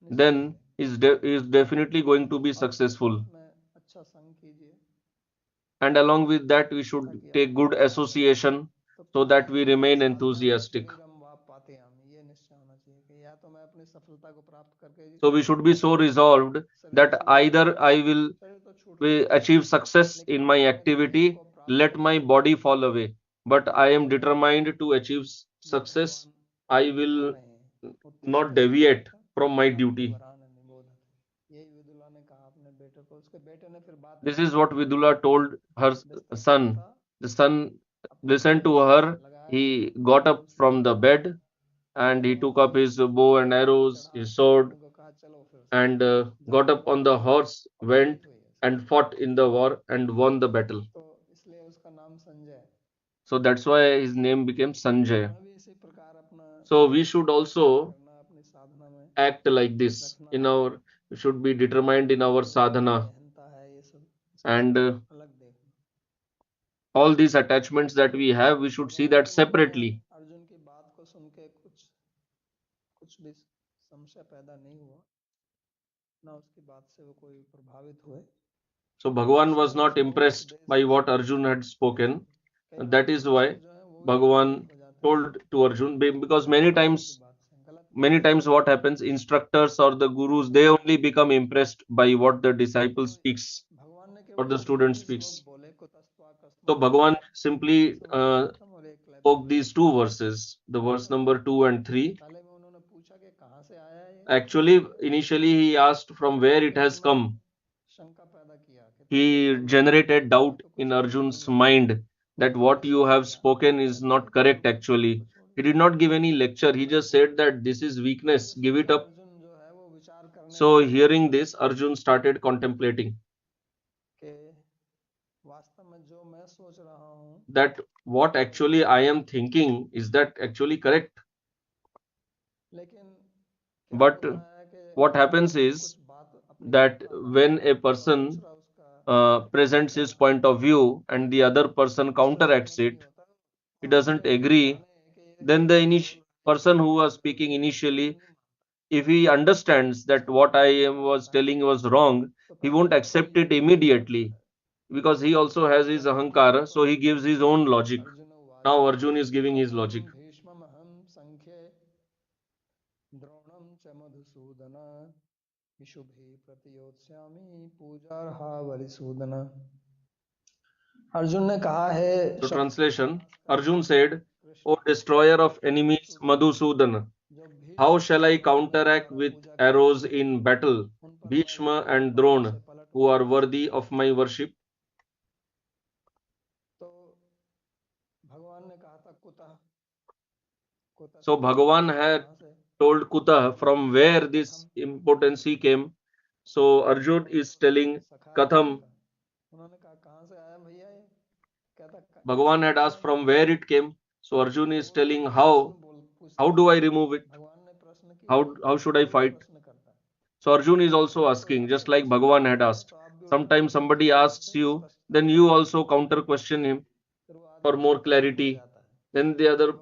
A: निश्चित
B: then
A: है
B: is definitely going to be
A: और उसके
B: successful.
A: साथ में अच्छा संग कीजिए
B: And along with that, we should
A: ताकि
B: take
A: आपको
B: good
A: उत्साह रहे
B: association
A: तो
B: so that we
A: प्रत्येक
B: remain
A: साधना में
B: enthusiastic.
A: शरीरम वा पाते हम ये निश्चय होना चाहिए कि या तो मैं अपनी सफलता को प्राप्त करके ही
B: So we should be so
A: रहूंगा
B: resolved
A: शरीर
B: that
A: छूट
B: either
A: जाएगा
B: I will
A: शरीर तो छूट जाएगा
B: achieve success
A: लेकिन
B: in my
A: अगर मैं इस ध्येय
B: activity,
A: को प्राप्त
B: let
A: करके
B: my
A: ही
B: body
A: रहूंगा
B: fall away. But I am
A: तो मैं
B: determined to achieve
A: जो
B: success.
A: भगवान
B: I
A: कह
B: will
A: रहे हैं
B: not
A: उत्तिष्ठ
B: deviate
A: नरेश्वर
B: from my
A: नास्ति
B: duty.
A: वरान निबोधत यही विदुला ने कहा अपने बेटे को उसके बेटे ने फिर बात
B: This is
A: मानी
B: what Vidula told her
A: बिस्तर पे
B: son.
A: उठा
B: The son
A: अपना
B: listened to
A: धनुष
B: her.
A: लगाया
B: He got up
A: Dhanush
B: from the
A: लिया
B: bed and he
A: घोड़ों
B: took
A: पे
B: up his bow and
A: घोड़े पे
B: arrows,
A: चढ़ा
B: his sword,
A: उनको कहा चलो फिर से
B: and got
A: जंग
B: up
A: में
B: on the horse,
A: और
B: went
A: जीत हुई है
B: and fought in the war and won the battle.
A: तो इसलिए उसका नाम Sanjay
B: So that's why his name became Sanjay.
A: हमें भी इसी प्रकार अपना
B: So we should
A: निश्चय
B: also
A: करना अपनी साधना में
B: act like this
A: रखना
B: in our, we should be determined in our
A: और जो
B: sadhana,
A: अहंता है ये सब इसको
B: and
A: सब अलग देखना
B: all these attachments that we have, we should see
A: भगवान
B: that
A: के मन में
B: separately.
A: अर्जुन की बात को सुन के कुछ कुछ भी संशय पैदा नहीं हुआ ना उसकी बात से वो कोई प्रभावित हुए
B: So Bhagavan was
A: इसलिए
B: not
A: उसने वो
B: impressed
A: उपदेश
B: by what
A: दिया
B: Arjun had spoken.
A: कई बार
B: That is
A: मनुष्य
B: why
A: जो है वो भी
B: Bhagavan
A: प्रभावित हो जाते हैं
B: told to Arjun, because
A: Arjun की बात से गलत
B: many times what happens, instructors or the gurus, they only become impressed by what the disciple
A: तो
B: speaks
A: भगवान ने
B: or
A: केवल
B: the
A: वो दो
B: student
A: ही श्लोक
B: speaks.
A: बोले कुतस्त्वा
B: So
A: कस्मात्
B: Bhagavan simply
A: से वाक्य खत्म और एक लय
B: spoke
A: बोला
B: these two verses, the verse number 2 and 3.
A: पहले में उन्होंने पूछा कि कहाँ से आया है ये किसने
B: Actually,
A: दिया
B: initially he asked from where it
A: फिर
B: has
A: उन्होंने
B: come.
A: शंका पैदा किया कि तुम जो
B: He
A: बोल रहे हो
B: generated
A: ये
B: doubt
A: तो
B: in
A: कुछ ठीक नहीं
B: Arjun's
A: है
B: mind that
A: तो
B: what
A: उपदेश
B: you
A: दे
B: have
A: दिया
B: spoken is
A: ऐसा नहीं
B: not
A: करना
B: correct
A: चाहिए इसको
B: actually.
A: छोड़
B: He
A: दो
B: did not give any lecture, he just said that this is
A: तो
B: weakness,
A: ये
B: give it
A: सुनकर
B: up.
A: अर्जुन जो है वो विचार करने
B: So,
A: लगा
B: hearing this, Arjun started contemplating
A: कि वास्तव में जो मैं सोच रहा हूँ
B: that what actually I am thinking is that actually correct.
A: लेकिन क्या
B: But
A: होता है कि
B: what
A: जब
B: happens
A: कोई
B: is
A: कुछ बात अपनी
B: that
A: बताता है
B: when a
A: और
B: person
A: दूसरा उसका
B: presents his
A: a,
B: point of view and the other person
A: उसका
B: counteracts
A: सहमत नहीं
B: it,
A: होता
B: he
A: और
B: doesn't
A: उसके ये
B: agree,
A: जाने कि ये
B: then the
A: जो बोल रहा है
B: person who was
A: ये
B: speaking
A: गलती है उसको वो
B: initially,
A: नहीं मानता
B: if he understands that
A: उसका
B: what I
A: अहंकार
B: was
A: होता है
B: telling was wrong,
A: तो
B: he
A: पहले
B: won't
A: वो अपनी
B: accept it
A: युक्ति लगाता
B: immediately
A: है
B: because he also has his
A: जब तथा
B: ahankara,
A: कथो
B: so he gives his own logic.
A: Arjun उवाच
B: Now Arjun is giving his
A: कथम
B: logic.
A: भीष्ममहं संख्ये द्रोणं च मधुसूदन विशुभि प्रतियोत्स्यामि पूजार्हा वरिसूदन। अर्जुन ने कहा है
B: So translation, Arjun said, O destroyer of enemies, Madhusudan, how shall I counteract with arrows in battle Bhishma and Drona, who are worthy of my worship?
A: तो भगवान ने कहा था कुतः,
B: So Bhagavan had told Kuta from where this impotency came. So Arjun is telling Katham.
A: उन्होंने कहा कहाँ से आया भैया ये, कहता
B: Bhagavan had asked from where it came. So Arjun is telling how do I remove it?
A: भगवान ने प्रश्न किया,
B: How should I fight?
A: प्रश्न करता है।
B: So Arjun is also asking, just like Bhagavan had asked. Sometimes somebody asks you, then you also counter question him for more clarity. Then the other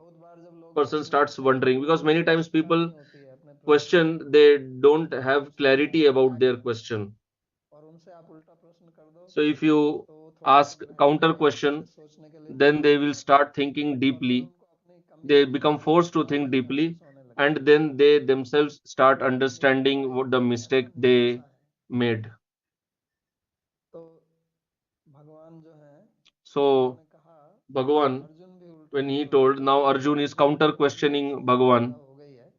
B: person starts wondering, because many times people question, they don't have clarity about their question.
A: और उनसे आप उल्टा प्रश्न कर दो
B: So if you
A: तो वो थोड़ा
B: ask counter question,
A: सोचने के लिए
B: then they will start thinking deeply. They become forced to think deeply, and then they themselves start understanding what the mistake they made.
A: तो भगवान जो है
B: So
A: उन्होंने कहा
B: Bhagavan,
A: अर्जुन भी उल्टा
B: when he told, now Arjun is counter questioning Bhagavan,
A: हो गई है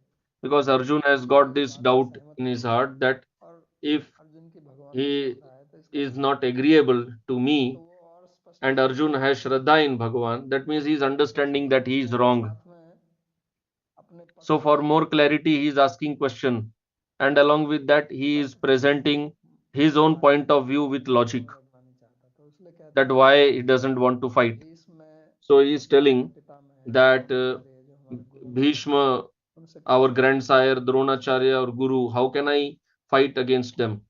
B: because Arjun has got this doubt in his heart that
A: और
B: if
A: अर्जुन की भगवान
B: he
A: में श्रद्धा है तो इसका
B: is not agreeable to
A: तो
B: me,
A: वो और स्पष्ट
B: and Arjun has Shraddha in Bhagavan, that means he is understanding that he is wrong.
A: साथ में अपने पक्ष
B: So for more clarity, he is asking question, and along with that, he is presenting his own point of view with logic,
A: नहीं चाहता, तो इसलिए कहता
B: that why he doesn't want to fight.
A: Bhishma
B: So he is telling
A: Pitamah
B: that
A: Dronacharya जो हमारे गुरु
B: Bhishma,
A: उनसे
B: our grandsire, Dronacharya or Guru, how can I fight against them?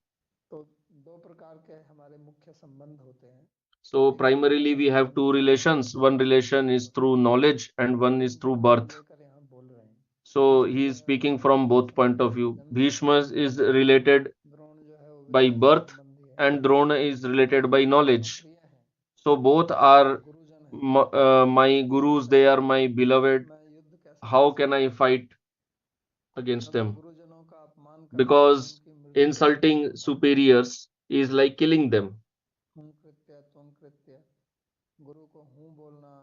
A: तो दो प्रकार के हमारे मुख्य संबंध होते हैं।
B: So primarily we have two relations. One relation is through knowledge and one is through birth.
A: लेकर यहाँ बोल रहे हैं
B: So he is speaking from both point of view. Bhishma is related
A: Drona जो है वो
B: by
A: विद्या
B: birth
A: संबंधी है,
B: and Drona is related by knowledge.
A: प्रिय है,
B: So both are
A: गुरुजन है।
B: my gurus, they are my beloved.
A: मैं युद्ध कैसे
B: How can I fight against them?
A: गुरुजनों का अपमान करना
B: Because
A: उनकी मृत्यु
B: insulting superiors is like killing them.
A: हूँ कृत्य तुम कृत्य, गुरु को हूँ बोलना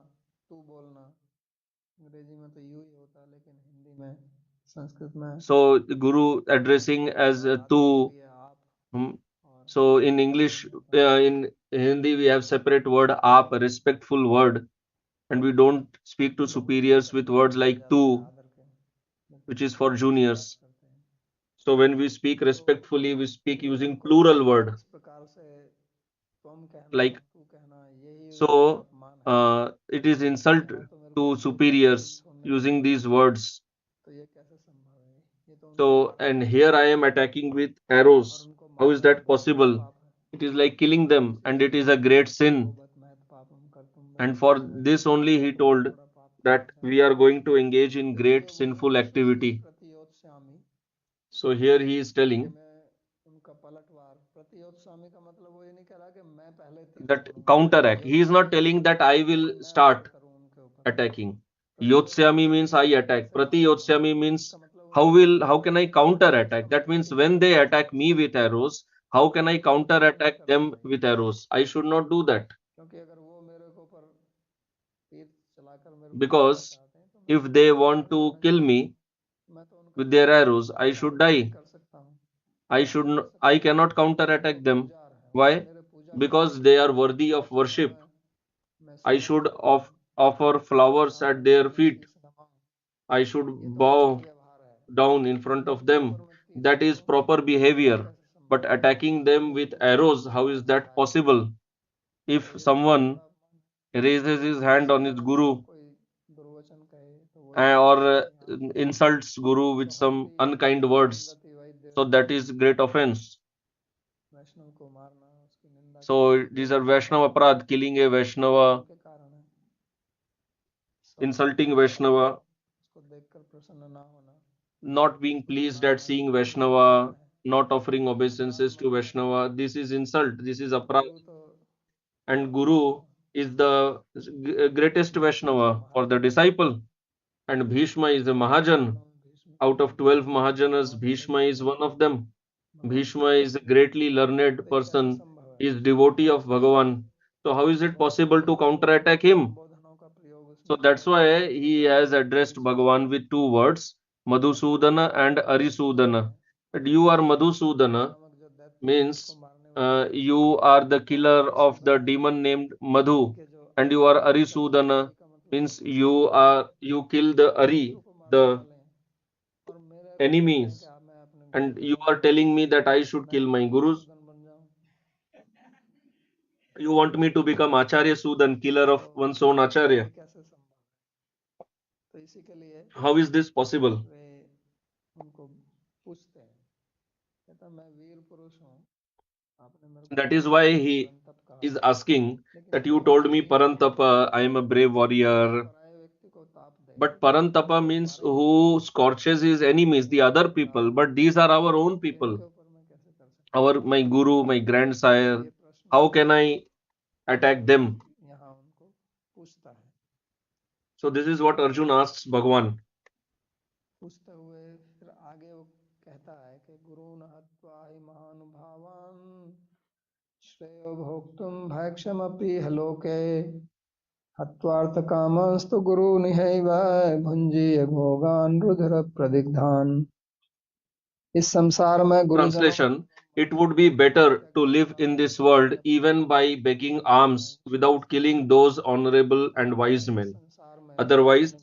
A: तू बोलना, अंग्रेजी में तो यू ही होता है लेकिन हिंदी में संस्कृत में
B: So the Guru addressing as tu.
A: ये आप
B: So in English, in Hindi, we have separate word aap, respectful word, and we don't speak to superiors with words like tu,
A: आदर के
B: which is for juniors.
A: करते हैं।
B: So when we speak respectfully, we speak using plural word.
A: इस प्रकार से तुम कहना
B: Like,
A: तू कहना यही
B: so
A: अपमान है,
B: it is insult to superiors using these words.
A: तो ये कैसे संभव है, ये तो
B: So, and here I am attacking with arrows. How is that possible?
A: पाप है,
B: It is like killing them, and it is a great sin.
A: बत महत पापम कर तुम
B: And for this only he told that we are going to engage in great sinful activity.
A: प्रतियोत्स्यामि,
B: So here he is telling
A: मैं उनका पलटवार, प्रतियोत्स्यामि का मतलब वो ये नहीं कह रहा कि मैं पहले तीर
B: that
A: छोड़ूं,
B: counteract. He is not telling that I will start
A: करूं उनके ऊपर,
B: attacking. Yotsyami means I attack. Prati Yotsyami means how can I counter attack? That means when they attack me with arrows, how can I counter attack them with arrows? I should not do that.
A: क्योंकि अगर वो मेरे को ऊपर तीर चलाकर मेरे को
B: Because
A: चाहते हैं तो
B: if they want to kill me
A: मैं तो उनका
B: with their arrows, I should die.
A: कर सकता हूँ,
B: I cannot counter attack them. Why? Because they are worthy of worship. I should offer flowers at their feet. I should bow down in front of them. That is proper behavior. But attacking them with arrows, how is that possible? If someone raises his hand on his guru
A: दुर्वचन कहे तो वो
B: or insults guru with some unkind words, so that is great offense.
A: वैष्णव को मारना, उसकी निंदा
B: So these are Vaishnava aparadh, killing a Vaishnava,
A: के कारण है,
B: insulting Vaishnava,
A: उसको देखकर प्रसन्न ना होना,
B: not being pleased at seeing Vaishnava, not offering obeisances to Vaishnava. This is insult. This is aparadh. And Guru is the greatest Vaishnava for the disciple. And Bhishma is a Mahajan. Out of 12 Mahajanas, Bhishma is one of them. Bhishma is a greatly learned person, is devotee of Bhagavan. So how is it possible to counterattack him? So that's why he has addressed Bhagavan with two words, Madhusudana and Arisudana. That you are Madhusudana means you are the killer of the demon named Madhu, and you are Arisudana means you kill the Ari, the enemies, and you are telling me that I should kill my gurus. You want me to become Acharya Sudan, killer of one's own Acharya. How is this possible? That is why he is asking that you told me Parantapa, I am a brave warrior. But Parantapa means who scorches his enemies, the other people. But these are our own people. My guru, my grandsire. How can I attack them? So this is what Arjun asks Bhagwan.
A: श्रेयो भोक्तुं भैक्षमपि हलोके हत्वार्थकामस्तु गुरुनिहैव भुञ्जीय भोगान् रुधिरप्रदिग्धान्। इस संसार में गुरुजनों
B: Translation: it would be better to live in this world even by begging alms without killing those honorable and wise men. Otherwise,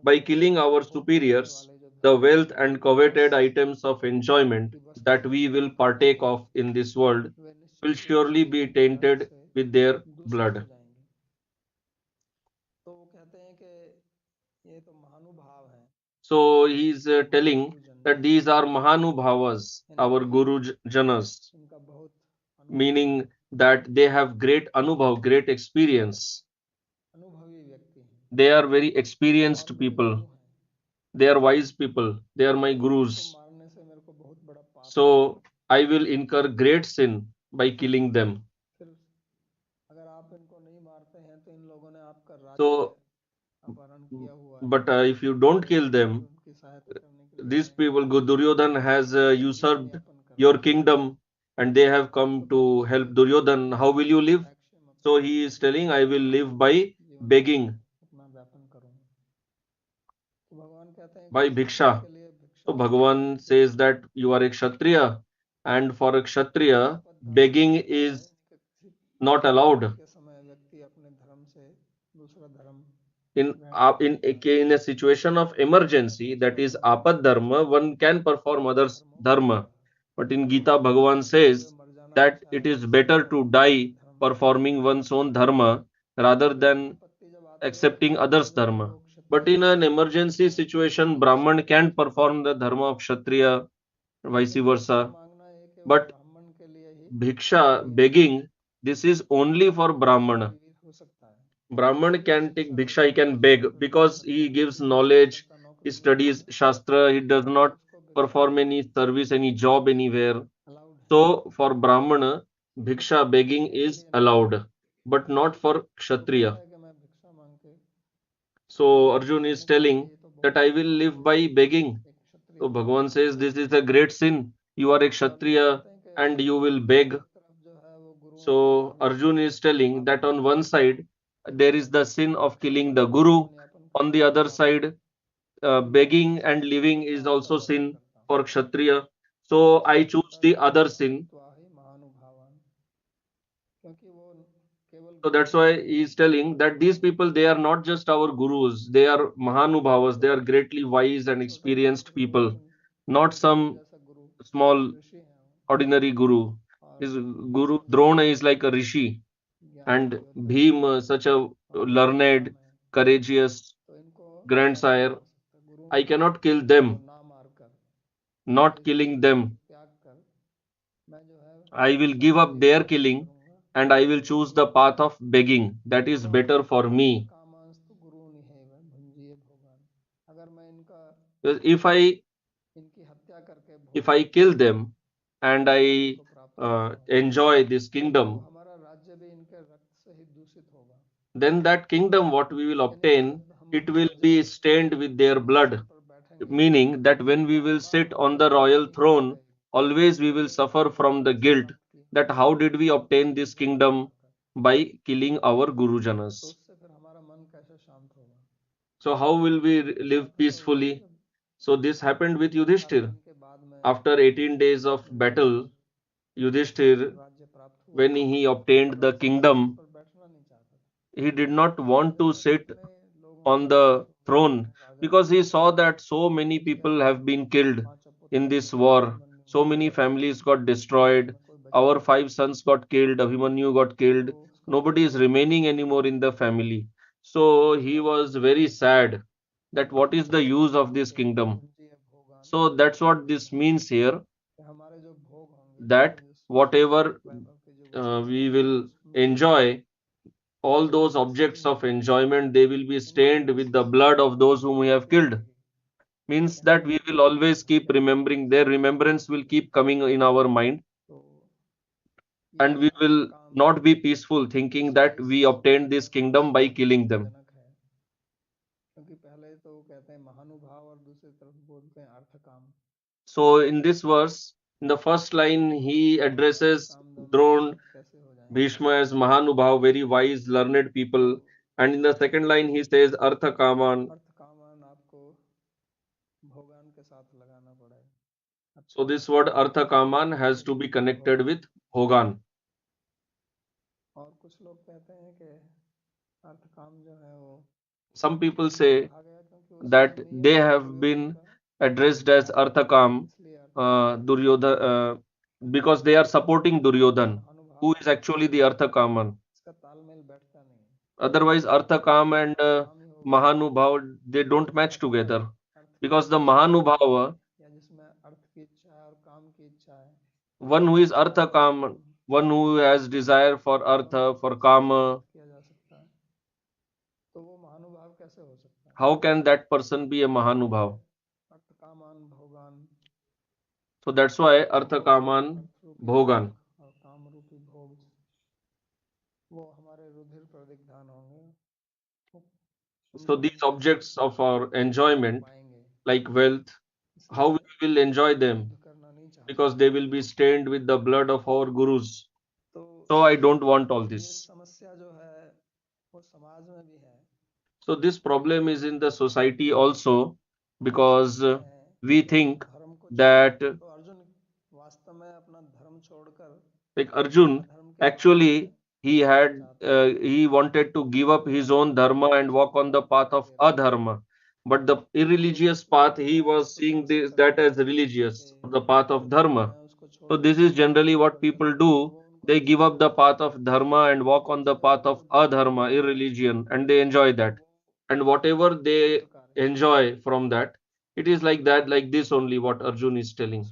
B: by killing our superiors, the wealth and coveted items of enjoyment that we will partake of in this world will surely be tainted with their blood. So he is telling that these are Mahanubhavas, our Guru Janas, meaning that they have great Anubhav, great experience. They are very experienced people. They are wise people. They are my Gurus. So I will incur great sin by killing them. So, but if you don't kill them, these people, Duryodhan has usurped your kingdom and they have come to help Duryodhan. How will you live? So he is telling, I will live by begging, by bhiksha. So Bhagavan says that you are a Kshatriya, and for a Kshatriya, begging is not allowed. In a situation of emergency, that is apad dharma, one can perform others dharma. But in Gita, Bhagavan says that it is better to die performing one's own dharma rather than accepting others' dharma. But in an emergency situation, Brahman can perform the dharma of Kshatriya, vice versa. But bhiksha, begging, this is only for Brahmana. Brahman can take bhiksha, he can beg because he gives knowledge, he studies Shastra, he does not perform any service, any job anywhere. So for Brahmana, bhiksha begging is allowed, but not for Kshatriya. So Arjun is telling that I will live by begging. So Bhagavan says this is a great sin. You are a Kshatriya and you will beg. So Arjun is telling that on one side there is the sin of killing the Guru. On the other side, begging and living is also sin for Kshatriya. So I choose the other sin. So that's why he is telling that these people, they are not just our gurus, they are Mahanubhavas, they are greatly wise and experienced people, not some small ordinary guru. His guru Drona is like a rishi, and Bhim, such a learned, courageous grandsire. I cannot kill them. Not killing them, I will give up their killing and I will choose the path of begging. That is better for me. Because if I kill them and I enjoy this kingdom, then that kingdom what we will obtain, it will be stained with their blood. Meaning that when we will sit on the royal throne, always we will suffer from the guilt that how did we obtain this kingdom by killing our Gurujanas. So how will we live peacefully? So this happened with Yudhishthir. After 18 days of battle, Yudhishthir, when he obtained the kingdom, he did not want to sit on the throne because he saw that so many people have been killed in this war. So many families got destroyed. Our five sons got killed. Abhimanyu got killed. Nobody is remaining anymore in the family. So he was very sad that what is the use of this kingdom. So that's what this means here, that whatever we will enjoy, all those objects of enjoyment, they will be stained with the blood of those whom we have killed. Means that we will always keep remembering, their remembrance will keep coming in our mind, and we will not be peaceful thinking that we obtained this kingdom by killing them. So in this verse, in the first line, he addresses Drona, Bhishma as Mahanubhav, very wise, learned people. And in the second line, he says Artha Kaman. So this word Artha Kaman has to be connected with Bhogan. Some people say that they have been addressed as Arthakam, Duryodhan, because they are supporting Duryodhan, who is actually the Arthakaman. Otherwise, Arthakam and Mahanubhav, they don't match together. Because the Mahanubhava, one who is Arthakam, one who has desire for Artha, for Kama, how can that person be a Mahanubhav? So that's why Arthakaman Bhogan. So these objects of our enjoyment, like wealth, how we will enjoy them? Because they will be stained with the blood of our gurus. So I don't want all this. So this problem is in the society also, because we think that like Arjun, actually he wanted to give up his own dharma and walk on the path of adharma. But the irreligious path, he was seeing this that as religious, the path of dharma. So this is generally what people do. They give up the path of dharma and walk on the path of adharma, irreligion, and they enjoy that. And whatever they enjoy from that, it is like that, like this only what Arjun is telling.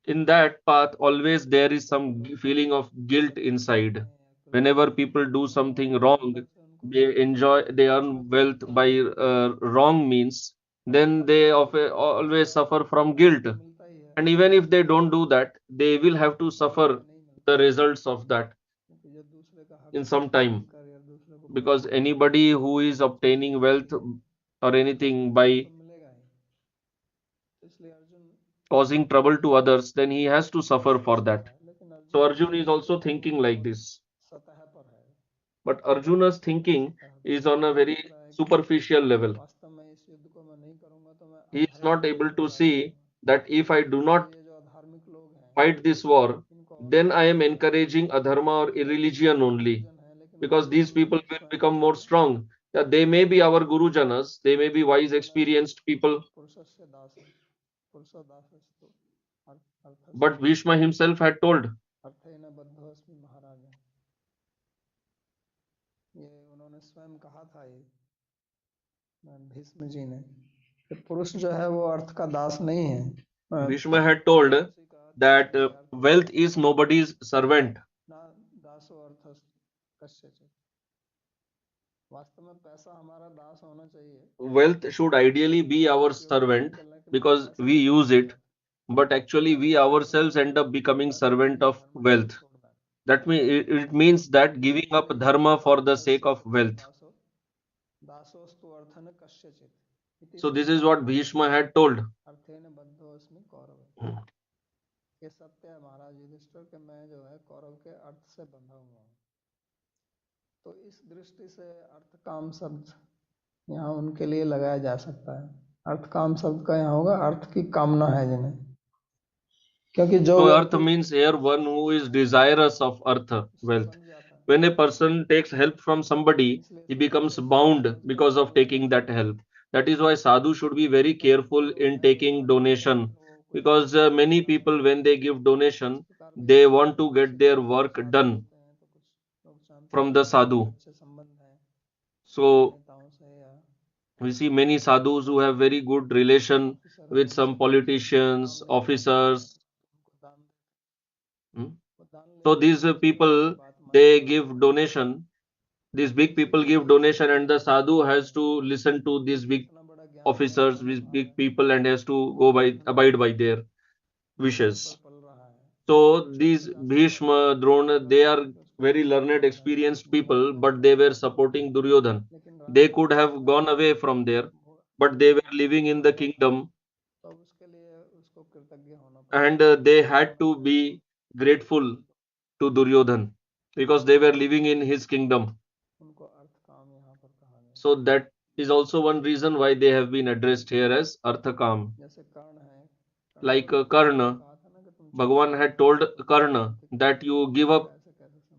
B: In that path always there is some feeling of guilt inside. Whenever people do something wrong, they earn wealth by wrong means, then they always suffer from guilt, and even if they don't do that, they will have to suffer the results of that in some time, because anybody who is obtaining wealth or anything by causing trouble to others, then he has to suffer for that. So Arjun is also thinking like this. But Arjuna's thinking is on a very superficial level. He is not able to see that if I do not fight this war, then I am encouraging adharma or irreligion only. Because these people will become more strong. Yeah, they may be our Guru Janas, they may be wise, experienced people, but Bhishma himself had told.
A: Bhishma ji ने कि पुरुष जो है वो अर्थ का दास नहीं है।
B: Bhishma had told that wealth is nobody's servant.
A: ना दासो अर्थ कस्यचित्। वास्तव में पैसा हमारा दास होना चाहिए।
B: Wealth should ideally be our servant because we use it, but actually we ourselves end up becoming servant of wealth. That means it means that giving up dharma for the sake of wealth.
A: दासोस्तु अर्थ न कस्यचित्।
B: So this is what Bhishma had told.
A: अर्थेन बद्धोस्मि Kaurava, ये सत्य है महाराज युधिष्ठिर कि मैं जो है कौरव के अर्थ से बंधा हुआ हूँ। तो इस दृष्टि से अर्थ काम शब्द यहाँ उनके लिए लगाया जा सकता है। अर्थ काम शब्द का यहाँ होगा अर्थ की कामना है जिन्हें, क्योंकि जो
B: So earth
A: व्यक्ति
B: means here one who is desirous of earth, wealth.
A: बन जाता है,
B: When a person takes help from somebody, he becomes bound because of taking that help. That is why sadhu should be very careful in taking donation, because many people, when they give donation, they want to get their work done from the sadhu. So we see many sadhus who have very good relation with some politicians, officers. Hmm? So these people, they give donation. These big people give donation, and the sadhu has to listen to these big officers, these big people, and has to go by abide by their wishes. So these Bhishma, Drona, they are very learned, experienced people, but they were supporting Duryodhan. They could have gone away from there, but they were living in the kingdom, and they had to be grateful to Duryodhan because they were living in his kingdom. So that is also one reason why they have been addressed here as Arthakam. Like Karna, Bhagavan had told Karna that you give up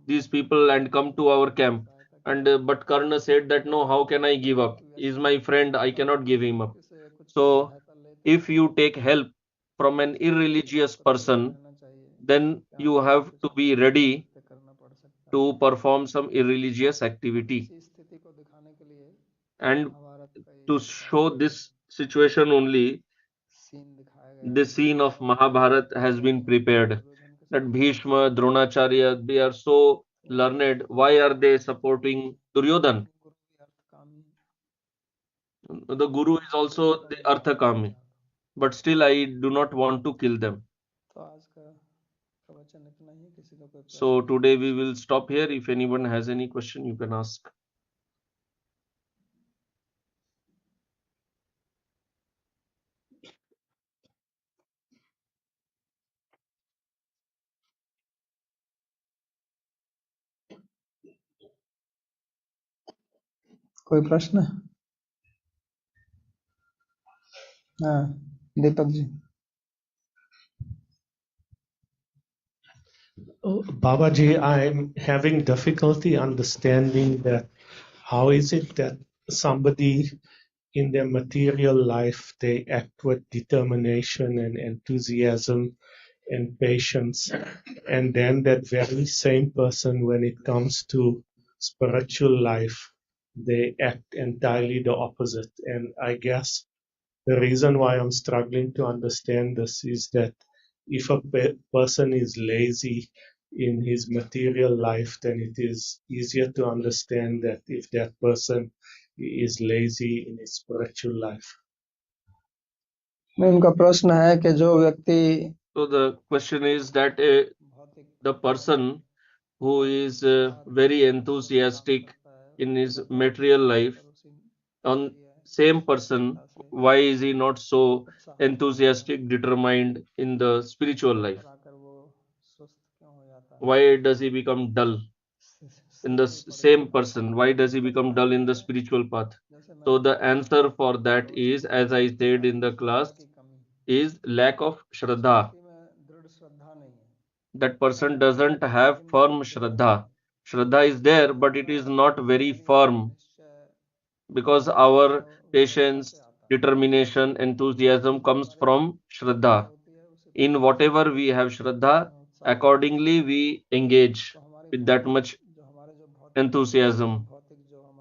B: these people and come to our camp. And but Karna said that no, how can I give up? He is my friend, I cannot give him up. So if you take help from an irreligious person, then you have to be ready to perform some irreligious activity. And to show this situation only, the scene of Mahabharata has been prepared. That Bhishma, Dronacharya, they are so learned. Why are they supporting Duryodhan? The Guru is also the Arthakami. But still, I do not want to kill them. So today we will stop here. If anyone has any question, you can ask.
A: कोई प्रश्न? हाँ, Deepak ji.
C: Oh, Babaji, I'm having difficulty understanding that how is it that somebody in their material life they act with determination and enthusiasm and patience, and then that very same person when it comes to spiritual life they act entirely the opposite. And I guess the reason why I'm struggling to understand this is that if a person is lazy in his material life, then it is easier to understand that if that person is lazy in his spiritual life.
A: उनका प्रश्न है कि जो व्यक्ति
B: So the question is that the person who is very enthusiastic in his material life, on same person, why is he not so enthusiastic, determined in the spiritual life? Why does he become dull in the same person? Why does he become dull in the spiritual path? So the answer for that is, as I said in the class, is lack of Shraddha. That person doesn't have firm Shraddha. Shraddha is there, but it is not very firm, because our patience, determination, enthusiasm comes from Shraddha. In whatever we have Shraddha, accordingly we engage with that much enthusiasm.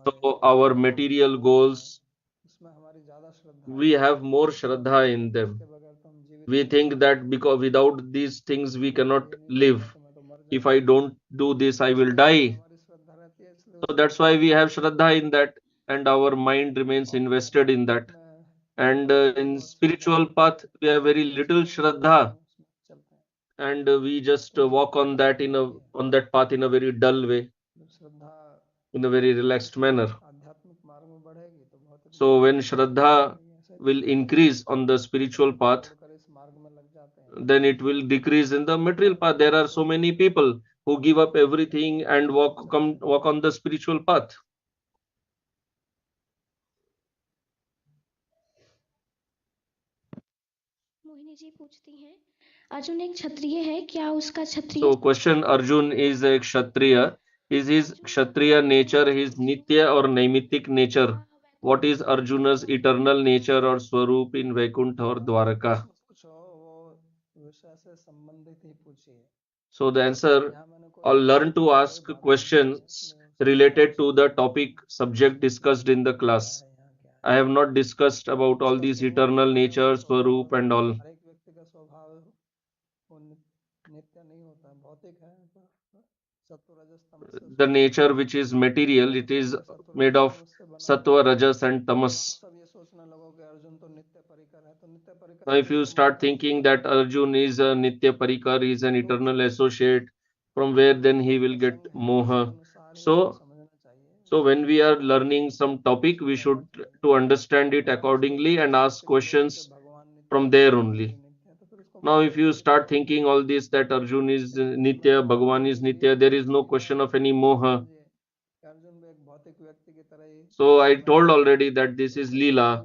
B: So our material goals, we have more Shraddha in them. We think that because without these things we cannot live. If I don't do this, I will die. So that's why we have Shraddha in that, and our mind remains invested in that. And in spiritual path, we have very little Shraddha, and we just walk on that on that path in a very dull way, in a very relaxed manner. So when Shraddha will increase on the spiritual path, then it will decrease in the material path. There are so many people who give up everything and walk on the spiritual path.
D: Mohini ji पूछती हैं, अर्जुन एक क्षत्रिय है, क्या उसका क्षत्रिय?
B: So question, Arjun is a kshatriya. Is his kshatriya nature his nitya or naimitic nature? What is Arjuna's eternal nature or swarup in Vaikuntha or Dwaraka? So the answer, I'll learn to ask questions related to the topic subject discussed in the class. I have not discussed about all these eternal natures, swarup and all. The nature which is material, it is made of sattva, rajas and tamas. Now if you start thinking that Arjun is a nitya parikar, is an eternal associate, from where then he will get moha. So when we are learning some topic, we should to understand it accordingly and ask questions from there only. Now if you start thinking all this, that Arjun is nitya, Bhagavan is nitya, there is no question of any moha. So I told already that this is Leela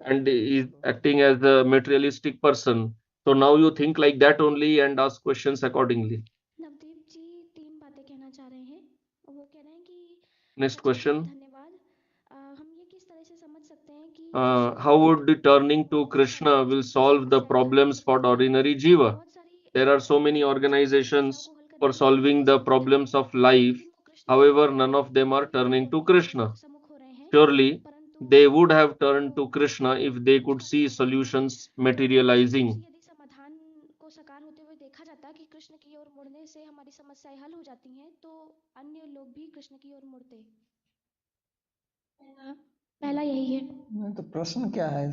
B: and is acting as a materialistic person. So now you think like that only and ask questions accordingly.
D: Navdeep जी 3 बातें कहना चाह रहे हैं। वो कह रहे हैं कि
B: Next
D: सचिन जी
B: question.
D: धन्यवाद। हम ये किस तरह से समझ सकते हैं कि
B: How would turning to Krishna will solve the problems for ordinary Jiva? There are so many organizations for solving the problems of life. However, none of them are turning to Krishna. Surely, they would have turned to Krishna if they could see solutions materializing.
D: यदि समाधान को साकार होते हुए देखा जाता कि कृष्ण की ओर मुड़ने से हमारी समस्याएं हल हो जाती हैं, तो अन्य लोग भी कृष्ण की ओर मुड़ते। पहला यही है।
A: नहीं तो प्रश्न क्या है,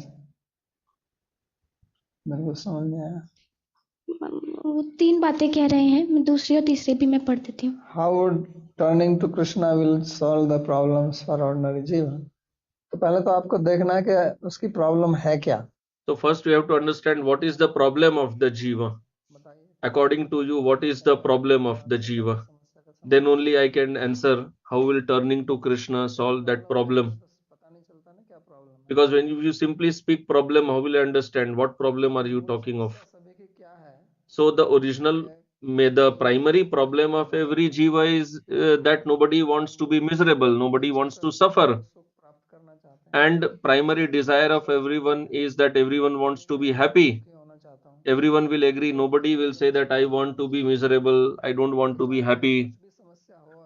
A: मेरे को समझ में आया।
D: वो 3 बातें कह रहे हैं, मैं दूसरी और तीसरी भी मैं पढ़ देती हूँ।
A: How would turning to Krishna will solve the problems for ordinary जीवन? तो पहले तो आपको देखना है कि उसकी प्रॉब्लम है क्या।
B: So first we have to understand what is the problem of the Jiva. According to you, what is the problem of the Jiva? Then only I can answer how will turning to Krishna solve that problem. Because when you simply speak problem, how will I understand what problem are you talking of? So the primary problem of every Jiva is that nobody wants to be miserable, nobody wants to suffer. And primary desire of everyone is that everyone wants to be happy. Everyone will agree, nobody will say that I want to be miserable, I don't want to be happy.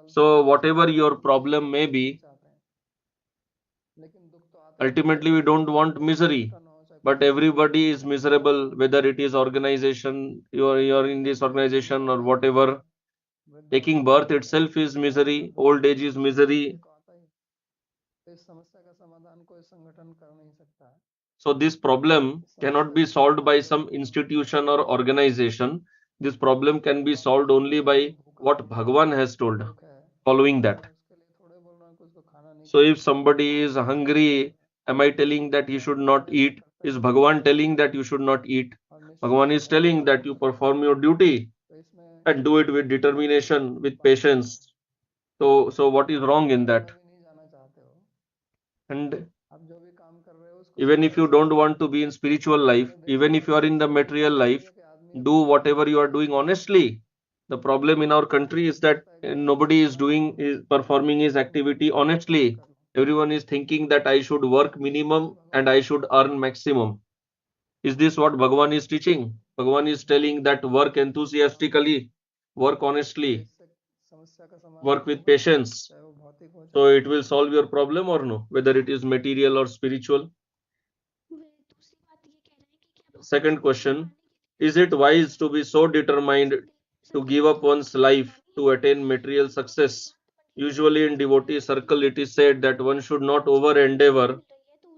B: So whatever your problem may be, ultimately we don't want misery, but everybody is miserable, whether it is organization, you're in this organization or whatever. Taking birth itself is misery, old age is misery. So this problem cannot be solved by some institution or organization. This problem can be solved only by what Bhagavan has told, following that. So if somebody is hungry, am I telling that he should not eat? Is Bhagavan telling that you should not eat? Bhagavan is telling that you perform your duty and do it with determination, with patience. So what is wrong in that? And even if you don't want to be in spiritual life, even if you are in the material life, do whatever you are doing honestly. The problem in our country is that nobody is performing his activity honestly. Everyone is thinking that I should work minimum and I should earn maximum. Is this what Bhagavan is teaching? Bhagavan is telling that work enthusiastically, work honestly, work with patience. So it will solve your problem or no, whether it is material or spiritual. Second question, is it wise to be so determined to give up one's life to attain material success? Usually in devotee circle it is said that one should not over endeavor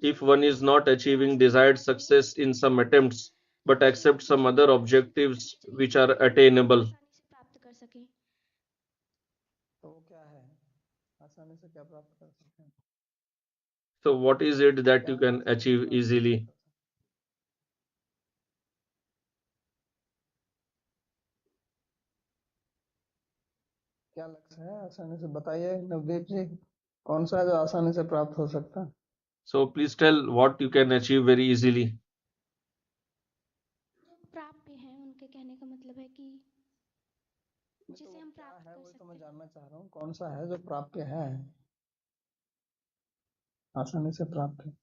B: if one is not achieving desired success in some attempts, but accept some other objectives which are attainable. So what is it that you can achieve easily?
A: है आसानी से? बताइए नवदीप जी, कौन सा है जो आसानी से प्राप्त हो सकता है?
B: So please tell what you can achieve very easily.
D: प्राप्य है, उनके कहने का मतलब है कि
A: तो
D: जिसे
A: वो
D: हम
A: क्या
D: प्राप्त
A: है
D: कर
A: वही तो मैं
D: सकते हैं।
A: जानना चाह रहा हूँ, कौन सा है जो प्राप्य है, आसानी से प्राप्त है?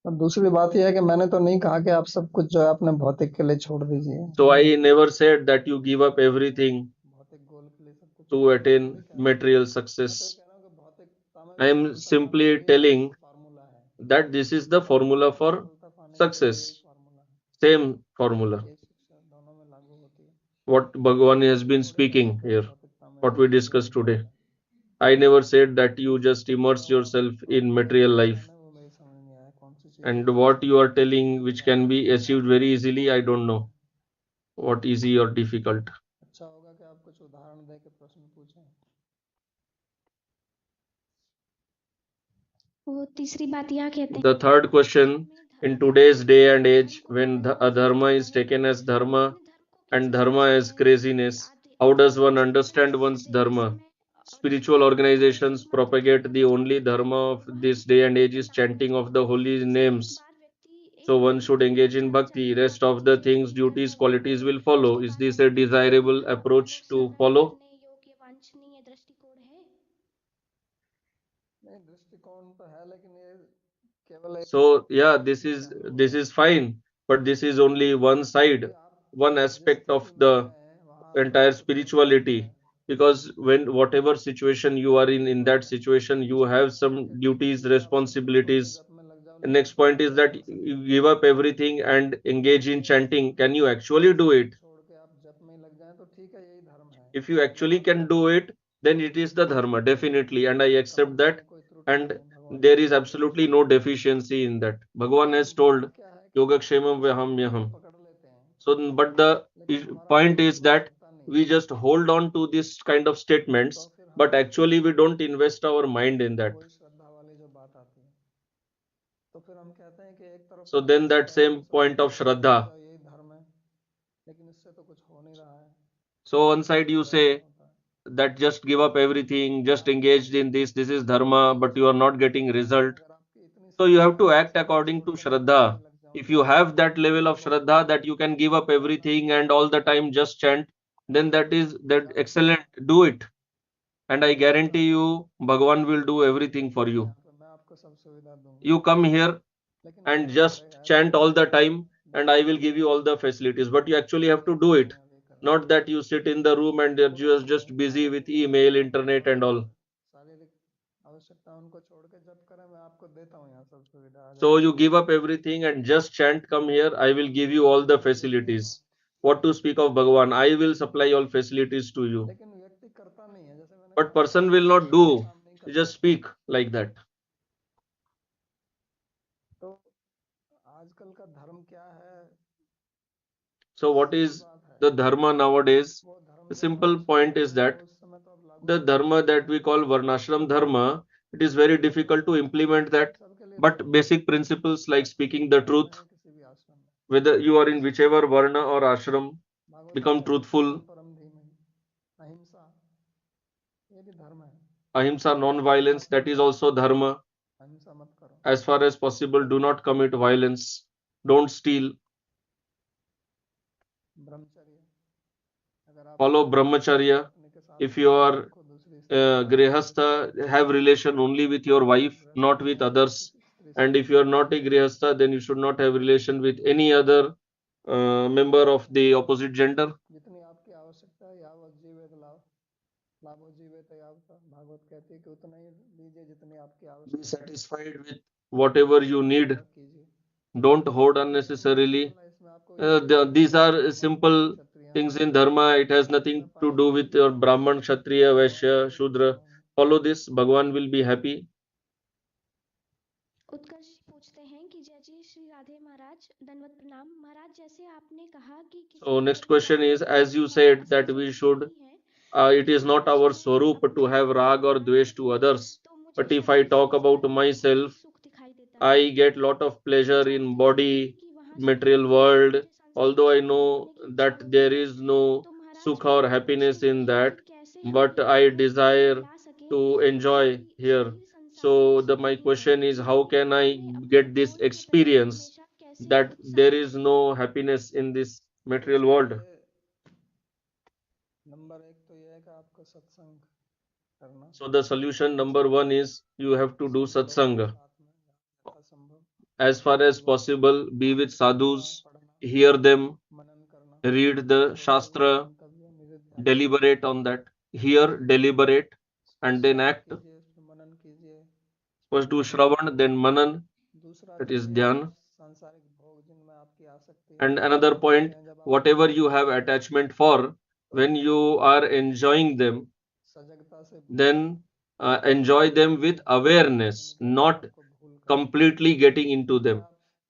A: और दूसरी बात यह है कि मैंने तो नहीं कहा कि आप सब कुछ जो है अपने भौतिक के लिए छोड़ दीजिए,
B: So I never said that you give up everything
A: भौतिक गोल के लिए सब कुछ
B: to
A: छोड़ दीजिए,
B: attain
A: थोड़ी कह रहा हूँ।
B: material
A: मैं तो ये
B: success.
A: कह रहा हूँ कि भौतिकता में
B: I am
A: सफलता पाने
B: simply
A: के लिए
B: telling
A: फार्मूला है,
B: that this is the formula for
A: सफलता पाने के लिए भी
B: success.
A: यही फार्मूला है,
B: Same formula.
A: ये शिक्षा दोनों में लागू होती है।
B: What Bhagavan has
A: ये
B: been
A: थोड़ी कह
B: speaking
A: सकते हैं
B: here,
A: भौतिकता में
B: what we
A: जीवन
B: discussed
A: जीवन
B: today.
A: है।
B: I never said that you just immerse
A: तो
B: yourself in
A: आपका जो
B: material
A: क्वेश्चन
B: life.
A: है वो मेरी समझ नहीं आया, कौन सी चीज
B: And
A: जो
B: what you are telling
A: जीवन
B: which
A: में
B: can be
A: आसानी से
B: achieved
A: प्राप्त
B: very
A: हो
B: easily, I don't know what easy or difficult.
A: अच्छा होगा कि आप कुछ उदाहरण दे के प्रश्न पूछें।
D: वो तीसरी बात यह कहते हैं
B: The third question, in today's day and age when adharma is taken as dharma and dharma as craziness, how does one understand one's dharma? Spiritual organizations propagate the only dharma of this day and age is chanting of the holy names. So one should engage in bhakti. Rest of the things, duties, qualities will follow. Is this a desirable approach to follow?
D: वांछनीय दृष्टिकोण है।
A: नहीं, दृष्टिकोण तो है, लेकिन ये केवल एक
B: So yeah, this is fine, but this is only one side,
A: क्योंकि आप
B: one
A: जिस
B: aspect of
A: स्थिति में
B: the
A: हैं वहाँ आपका
B: entire
A: कुछ और महत्व
B: spirituality.
A: है।
B: Because when whatever situation you are in that situation you have some
A: ठीक है, किसी
B: duties,
A: चीज का आप सब कुछ छोड़ के
B: responsibilities.
A: जप में लग जाओ,
B: The
A: लेकिन
B: next
A: फिर
B: point
A: आप
B: is
A: ये
B: that
A: नहीं कर
B: you
A: सकते
B: give up everything and engage in chanting. Can you actually do it?
A: छोड़ के आप जप में लग जाएं तो ठीक है, यही धर्म है।
B: If you actually can do it, then it is the dharma, definitely, and I accept
A: कथन
B: that.
A: में कोई त्रुटि
B: And
A: नहीं, भगवान
B: there
A: ने
B: is
A: जो
B: absolutely no deficiency in that. Bhagavan has
A: लेकिन
B: told
A: बात क्या है कि
B: yogakshemam
A: हम
B: vyaham
A: शब्दों को
B: yaham.
A: पकड़ लेते हैं,
B: So but the
A: लेकिन हमारा मन
B: point is
A: उसमें
B: that
A: लगता नहीं
B: we
A: है,
B: just hold on to this kind of
A: तो
B: statements,
A: फिर हम
B: but actually we don't invest our mind in that.
A: वही श्रद्धा वाली जो बात आती है, तो फिर हम कहते हैं कि एक तरफ
B: So
A: तो आप
B: then
A: कहते
B: that
A: हैं कि
B: same
A: सब
B: point of
A: कुछ छोड़ के लग
B: shraddha.
A: जाओ, यही धर्म है, लेकिन इससे तो कुछ हो नहीं रहा है,
B: So one side you
A: इससे क्या
B: say
A: होता है?
B: that just give up everything, just engaged in this is dharma, but you are not getting result.
A: अगर आपकी इतनी
B: So you
A: Shraddha
B: have to
A: है कि
B: act
A: सब कुछ
B: according
A: छोड़
B: to
A: के मैं जप में
B: shraddha.
A: लग जाऊं,
B: If you
A: जैसे
B: have
A: आपने
B: that level of
A: Bhagavad
B: shraddha
A: Gita
B: that you can give up
A: का वर्णन
B: everything
A: किया
B: and
A: है,
B: all the time just chant, then that is that
A: क्या
B: excellent. Do it, and I
A: क्या
B: guarantee
A: करना है?
B: you, Bhagavan will do everything for
A: देखिए
B: you.
A: यहाँ पे मैं आपको सब सुविधा दूंगा,
B: You come here
A: लेकिन
B: and
A: करना
B: just
A: पड़ेगा, ऐसा
B: chant
A: नहीं
B: all
A: है
B: the
A: कि
B: time, and I will give you all the facilities. But you actually have
A: ये
B: to do
A: कर
B: it.
A: लें अभी कर लें,
B: Not that you sit in the room and you're
A: पूरा
B: just
A: नहीं,
B: busy
A: सारे
B: with
A: नियम
B: email,
A: कानून
B: internet,
A: जो
B: and all.
A: शारीरिक आवश्यकता उनको छोड़ के जप करें, मैं आपको देता हूँ यहाँ सब सुविधा, आ
B: So
A: जाइए।
B: you give up everything and just chant, come here, I will give you all the facilities. What to speak of Bhagavan, I will supply all facilities to you.
A: लेकिन व्यक्ति करता नहीं है, जैसे मैंने
B: But
A: कहा कि
B: person
A: व्यक्ति
B: will not
A: कोई
B: do,
A: काम नहीं करता
B: just
A: है,
B: speak like that.
A: तो आजकल का धर्म क्या है,
B: So what
A: सीधी
B: is
A: बात है,
B: the dharma nowadays?
A: वो धर्म
B: The
A: जब आप
B: simple
A: शुरू
B: point is
A: करते हैं
B: that
A: तो उस समय तो आप लागू
B: the
A: नहीं कर
B: dharma
A: सकते
B: that
A: हैं,
B: we call varnashram dharma, it is very difficult to implement that.
A: सबके लिए
B: But
A: धर्म
B: basic principles like speaking the
A: आप
B: truth,
A: रहें किसी भी आश्रम में,
B: whether you are in whichever varna or ashram,
A: Bhagavat
B: become
A: Gita में
B: truthful.
A: सत्यम परम धीमहि, अहिंसा, ये भी धर्म है,
B: Ahimsa, non-violence, that is also dharma.
A: अहिंसा मत करो,
B: As far as possible, do not commit violence. Don't steal.
A: ब्रह्मचर्य, अगर आप
B: Follow
A: अपनी
B: brahmacharya.
A: पत्नी के साथ
B: If
A: हैं
B: you
A: तो
B: are
A: आप देखो दूसरी स्त्री से बात नहीं कर सकते,
B: grihastha, have relation only with your wife,
A: गृहस्थ
B: not
A: लोग
B: with
A: हैं तो
B: others.
A: किसी स्त्री से
B: And if
A: बात
B: you are
A: नहीं कर
B: not a
A: सकते,
B: grihastha, then you should not have relation with any other member of the opposite gender.
A: जितनी आपकी आवश्यकता है यावत जीवित लाभ लाभो जीवित यावत, भागवत कहती है कि उतना ही लीजिए जितनी आपकी
B: Be
A: आवश्यकता है,
B: satisfied with whatever you
A: उससे
B: need.
A: ज्यादा कीजिए।
B: Don't hoard
A: तो ये धर्म का
B: unnecessarily.
A: केवल है, इसमें आपको ये नहीं कहा
B: These
A: जाता है कि
B: are
A: ब्राह्मण वैश्य
B: simple
A: क्षत्रिय हैं,
B: things in dharma. It has
A: इसमें
B: nothing to
A: पालन
B: do with
A: कीजिए,
B: your brahman, kshatriya,
A: भगवान
B: vaishya,
A: आपको खुश
B: shudra.
A: रहेंगे।
B: Follow this, Bhagavan will be happy.
D: उत्कर्ष जी पूछते हैं कि जय जी श्री राधे महाराज, दंडवत प्रणाम महाराज। जैसे आपने कहा कि किसी
B: So
D: के
B: next
D: अंदर
B: question
D: राग
B: is,
D: और द्वेष
B: as you
D: होना
B: said
D: असली
B: that we
D: स्वरूप
B: should,
D: नहीं है,
B: it is
D: लेकिन
B: not
D: अगर
B: our
D: मैं
B: swarup to
D: अपने
B: have
D: ऊपर
B: rag or
D: ध्यान
B: dvesh to
D: करती हूँ
B: others.
D: तो मुझे
B: But if I
D: शारीरिक
B: talk about
D: संसार में ही
B: myself,
D: सुख दिखाई देता है।
B: I get lot of
D: मैं
B: pleasure in
D: जानती नहीं थी
B: body,
D: कि वहाँ सुख
B: material
D: नहीं है,
B: world.
D: मुझे संसार
B: Although
D: में
B: I
D: ही
B: know
D: भोगने की इच्छा
B: that
D: होती
B: there
D: है।
B: is no
D: तो महाराज
B: sukha or
D: मेरा प्रश्न
B: happiness
D: ये
B: in
D: है कि
B: that.
D: कैसे
B: but I desire to enjoy here. So my question is, how can I get this experience that there is no happiness in this material world?
A: Number एक तो ये है कि आपको सत्संग करना,
B: So the solution number one is you have to do satsanga. As far as possible, be with sadhus, hear them,
A: मनन करना,
B: read the shastra, deliberate on that, hear, deliberate, and then
A: Shravan
B: act.
A: कीजिए, उस पर मनन कीजिए।
B: First do shravan, then manan,
A: दूसरा
B: that is
A: कीजिए
B: dhyan.
A: सांसारिक भोग जिनमें आपकी आसक्ति है,
B: And another point,
A: जब आप
B: whatever you have attachment for, when you are enjoying them,
A: सजगता से
B: then enjoy them with awareness, not completely getting into them.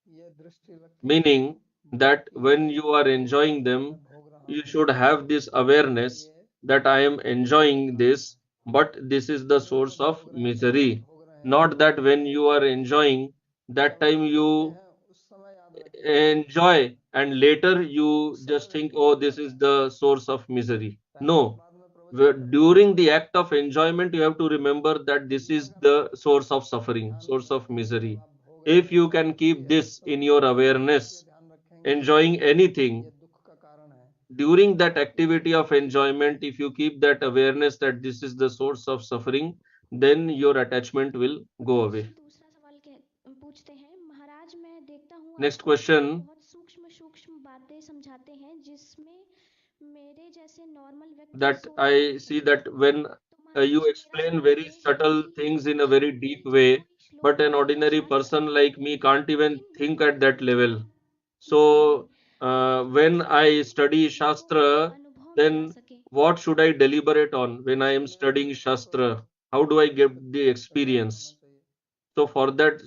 A: ये दृष्टि रखें
B: Meaning that when you are enjoying them, you should have this awareness that I am enjoying this, but this is the source of misery. Not that when you are enjoying, that time you
A: उस समय याद रखें,
B: enjoy and later you just think, oh, this is the source of misery. No. During the act of enjoyment, you have to remember that this is the source of suffering, source of misery. If you can keep this in your awareness, enjoying anything,
A: ये दुख का कारण है,
B: during that activity of enjoyment, if you keep that awareness that this is the source of suffering, then your attachment will go away.
D: दूसरा सवाल पूछते हैं, महाराज मैं देखता हूँ
B: Next
D: आप
B: question.
D: बहुत सूक्ष्म सूक्ष्म बातें समझाते हैं जिसमें मेरे जैसे नॉर्मल व्यक्ति
B: That
D: सोच
B: I
D: नहीं
B: see
D: सकते।
B: that when
D: तो
B: you
D: महाराज मेरा
B: explain
D: सवाल
B: very
D: ये है
B: subtle
D: कि
B: things in a very deep way, but an ordinary person like me can't even think at that level. So when I study Shastra, then what should I deliberate on when I am studying Shastra? How do I get the experience? So for that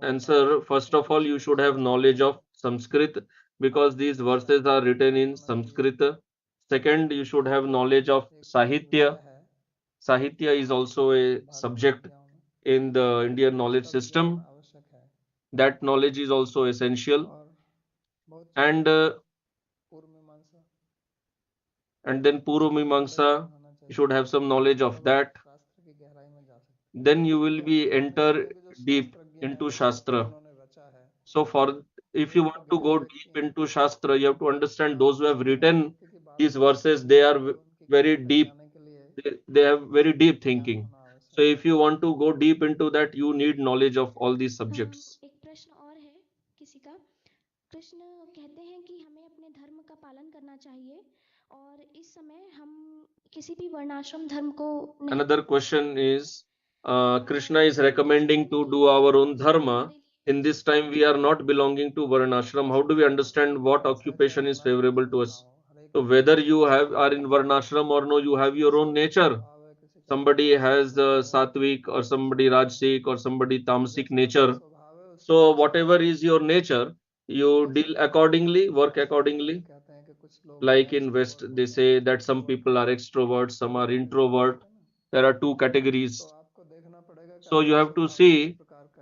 B: answer, first of all, you should have knowledge of Sanskrit because these verses are written in Sanskrit. Second, you should have knowledge of Sahitya. Sahitya is also a subject in the Indian knowledge system. That knowledge is also essential. And then Purva Mimamsa, you should have some knowledge of that. Then you will be enter deep into Shastra. So if you want to go deep into Shastra, you have to understand those who have written these verses, they are very deep. They have very deep thinking. So if you want to go deep into that, you need knowledge of all these subjects.
D: एक प्रश्न और है किसी का, कृष्ण कहते हैं कि हमें अपने धर्म का पालन करना चाहिए और इस समय हम किसी भी वर्णाश्रम धर्म को नहीं।
B: Another question is, Krishna is recommending to do our own dharma. In this time, we are not belonging to Varnashram. How do we understand what occupation is favorable to us? So whether you are in Varnashram or no, you have your own nature. Somebody has Sattvic or somebody Rajasic or somebody Tamasic nature. So whatever is your nature, you deal accordingly, work accordingly. Like in West, they say that some people are extroverts, some are introvert. There are two categories. So you have to see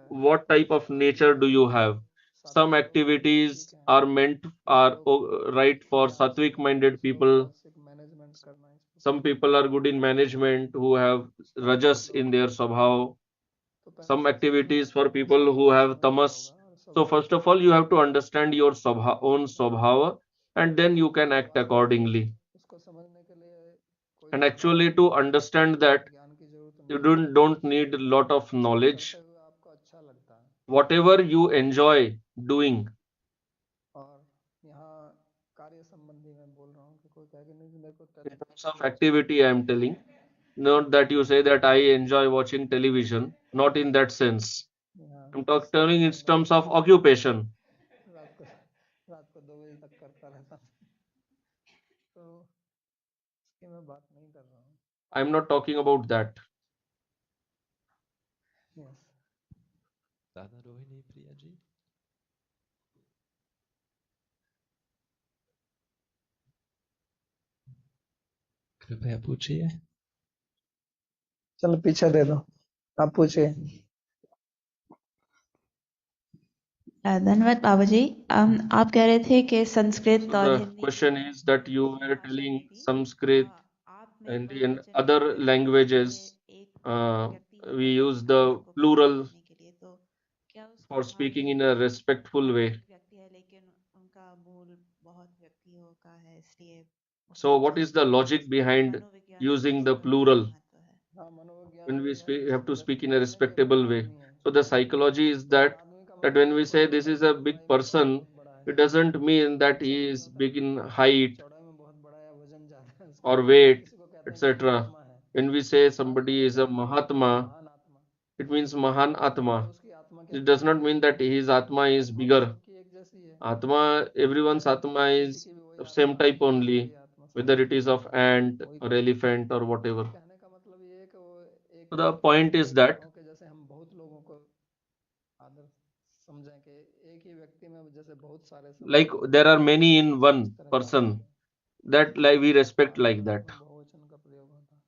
B: what type of nature do you have. Some activities are right for sattvic minded people. Some people are good in management who have rajas in their swabhav. Some activities for people who have tamas. So first of all, you have to understand your own swabhava and then you can act accordingly. And actually to understand that, you don't need a lot of knowledge. Whatever you enjoy doing. In terms of activity, I am telling. Not that you say that I enjoy watching television. Not in that sense. I'm telling in terms of occupation. I'm not talking about that.
E: दादा रोहिणी प्रिया जी, कृपया पूछिए।
A: चलो पीछे दे दो, आप पूछिए।
F: धन्यवाद बाबाजी। आप कह रहे थे कि संस्कृत
B: So
F: और
B: the
F: Hindi
B: question is that you were telling Sanskrit.
F: आप आपने
B: in
F: बहुवचन का
B: other
F: प्रयोग किया
B: languages,
F: जैसे एक व्यक्ति
B: we
F: होता है
B: use
F: दूसरे
B: the
F: व्यक्ति को
B: plural
F: पहचानने के लिए, तो क्या उसका
B: for
F: भाव
B: speaking
F: है
B: in a
F: कि
B: respectful way.
F: एक व्यक्ति है लेकिन उनका मूल बहुत व्यक्तियों का है, इसलिए
B: So,
F: बहुत
B: what is the
F: जरूरी है?
B: logic behind
F: मनोविज्ञान में
B: using the
F: इसका क्या
B: plural
F: महत्व है?
A: हाँ, मनोविज्ञान
B: when
A: में
B: we
A: ये है
B: speak,
A: कि
B: have to
A: जिस
B: speak in a
A: जितने भी बड़ा
B: respectable way?
A: आदमी है,
B: So, the psychology is
A: बड़े
B: that
A: आदमी का मतलब
B: when we
A: ये
B: say
A: थोड़ी
B: this
A: होता है
B: is
A: कि
B: a
A: लंबाई
B: big
A: में बहुत
B: person,
A: बहुत बड़ा
B: it
A: है,
B: doesn't mean that
A: ऐसा
B: he
A: कुछ नहीं
B: is
A: होता
B: big
A: कि
B: in
A: लंबाई
B: height
A: चौड़ाई में बहुत बड़ा है, वजन ज्यादा है उसका,
B: or
A: तो
B: weight,
A: किसी को कहते हैं कि
B: etc.
A: महात्मा है।
B: When we say
A: Mahatma
B: somebody
A: का
B: is
A: क्या
B: a
A: मतलब होता है?
B: Mahatma,
A: महान आत्मा,
B: it means Mahan
A: मतलब
B: Atma.
A: उसकी आत्मा क्या
B: It
A: कहती
B: does
A: है?
B: not mean that his Atma is
A: आत्मा तो
B: bigger.
A: सबकी एक जैसी है,
B: Atma, everyone's Atma
A: किसी
B: is
A: की भी वही
B: of
A: आत्मा
B: same type
A: है, किसी की वही
B: only,
A: आत्मा,
B: whether
A: सबकी
B: it is of ant
A: वही
B: or
A: तत्व।
B: elephant or
A: तो
B: whatever.
A: कहने का मतलब ये है कि वो एक
B: So
A: ही
B: the
A: व्यक्ति
B: point
A: में
B: is
A: बहुत
B: that
A: लोगों के जैसे हम बहुत लोगों को आदर समझें कि एक ही व्यक्ति में जैसे बहुत सारे
B: like
A: समझते हैं,
B: there are many in
A: इस
B: one
A: तरह का
B: person,
A: अर्थ है।
B: that like we respect
A: आदर
B: like
A: में
B: that.
A: उसमें बहुवचन का प्रयोग होता है।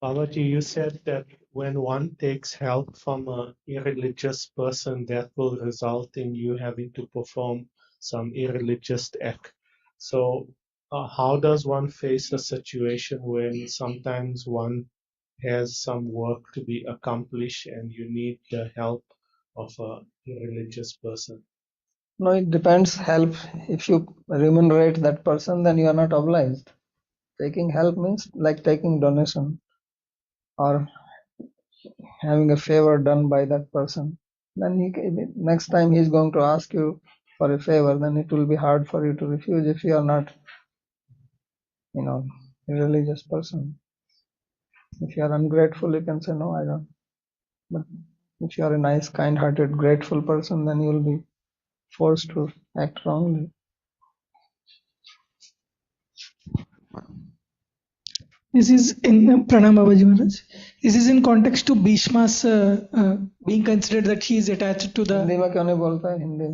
C: Babaji, you said that when one takes help from a irreligious person, that will result in you having to perform some irreligious act. So, how does one face a situation when sometimes one has some work to be accomplished and you need the help of a irreligious person?
A: No, it depends. Help, if you remunerate that person, then you are not obliged. Taking help means like taking donation or having a favor done by that person. Then next time he's going to ask you for a favor, then it will be hard for you to refuse if you are not, a religious person. If you are ungrateful, you can say no, I don't. But if you are a nice, kind-hearted, grateful person, then you will be forced to act wrongly.
G: This is in Pranam Babaji Maharaj. This is in context to Bhishma's being considered that he is attached to
A: Hindi
G: the.
A: में क्यों नहीं बोलता है? हिंदी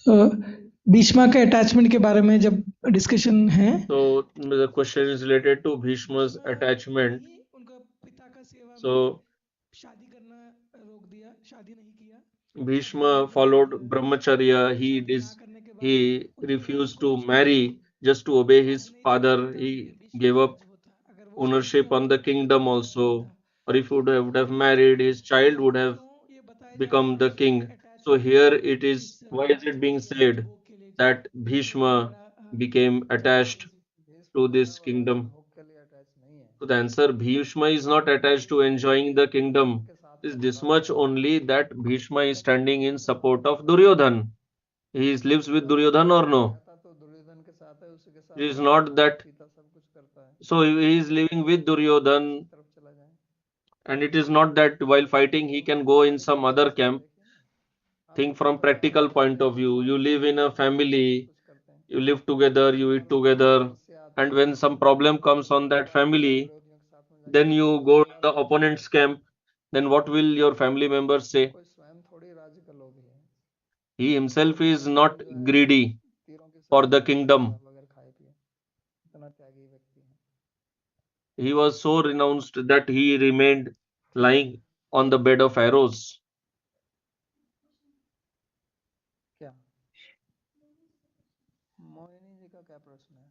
A: में
G: भीष्मा के attachment के बारे में जब डिस्कशन है,
B: So the question is related to Bhishma's
G: Bheeshma
B: attachment.
G: ही उनका पिता का सेवा में
B: So
G: शादी करना रोक दिया, शादी नहीं किया, शादी करने
B: Bhishma
G: के
B: followed
G: बाद
B: brahmacharya.
G: शादी ना करने के बाद
B: He
G: उनके पिता को
B: refused
G: कोई
B: to
G: छोड़ के
B: marry just to obey
G: आज
B: his
G: नहीं छोड़ता
B: father.
G: था
B: He
G: कि भीष्म
B: gave
G: का
B: up
G: राज होता, अगर वो शादी
B: ownership
G: ना
B: on the
G: करता
B: kingdom
G: तो राज
B: also.
G: होता।
B: Or if he
G: तो
B: would have married, his child would
G: यहाँ
B: have
G: क्यों ये बताया जा रहा है
B: become
G: कि
B: the
G: उसका
B: king. So
G: attachment
B: here it is,
G: इस
B: why is it being
G: राज्य
B: said
G: भोग के लिए
B: that
G: जो इतना
B: Bhishma
G: बड़ा
B: became attached
A: भीष्म
B: to
A: जो है
B: this
A: वो राज्य
B: kingdom?
A: भोग के लिए अटैच नहीं है।
B: So the answer, Bhishma is not attached to enjoying the kingdom.
A: के साथ
B: Is
A: में
B: this
A: खड़ा
B: much
A: होता है,
B: only that Bhishma is standing in
A: उसके साथ
B: support
A: में
B: of
A: खड़ा होता है।
B: Duryodhan. He lives with Duryodhan or no?
A: रहता तो दुर्योधन के साथ है, उसी के
B: It
A: साथ
B: is
A: में
B: not
A: खाता
B: that.
A: पीता सब कुछ करता है।
B: So he is living with Duryodhan,
A: दूसरी तरफ चला जाए,
B: and it is not that while fighting he can go in some other camp.
A: देखिए ना, आप
B: Think
A: अपने
B: from
A: परिवार
B: practical
A: में
B: point
A: रहते हैं,
B: of view. You live in a
A: सब
B: family,
A: कुछ करते हैं,
B: you live together, you eat
A: और कोई
B: together,
A: समस्या आती
B: and
A: है,
B: when some problem comes on that
A: विवाद आता है,
B: family,
A: विरोधियों के साथ में जाके
B: then you go to
A: विवाद
B: the
A: होता है,
B: opponent's camp. Then what will your family members say?
A: कोई स्वयं थोड़ी राज्य का लोभी है।
B: He himself is
A: Duryodhan
B: not
A: जो है
B: greedy
A: तीरों की
B: for
A: सभा
B: the
A: में रहता है,
B: kingdom.
A: शराब वगैरह खाए पिए, इतना त्यागी व्यक्ति है।
B: He was so renounced that he remained lying on the bed of arrows.
A: क्या मोहिनी जी का क्या प्रश्न है?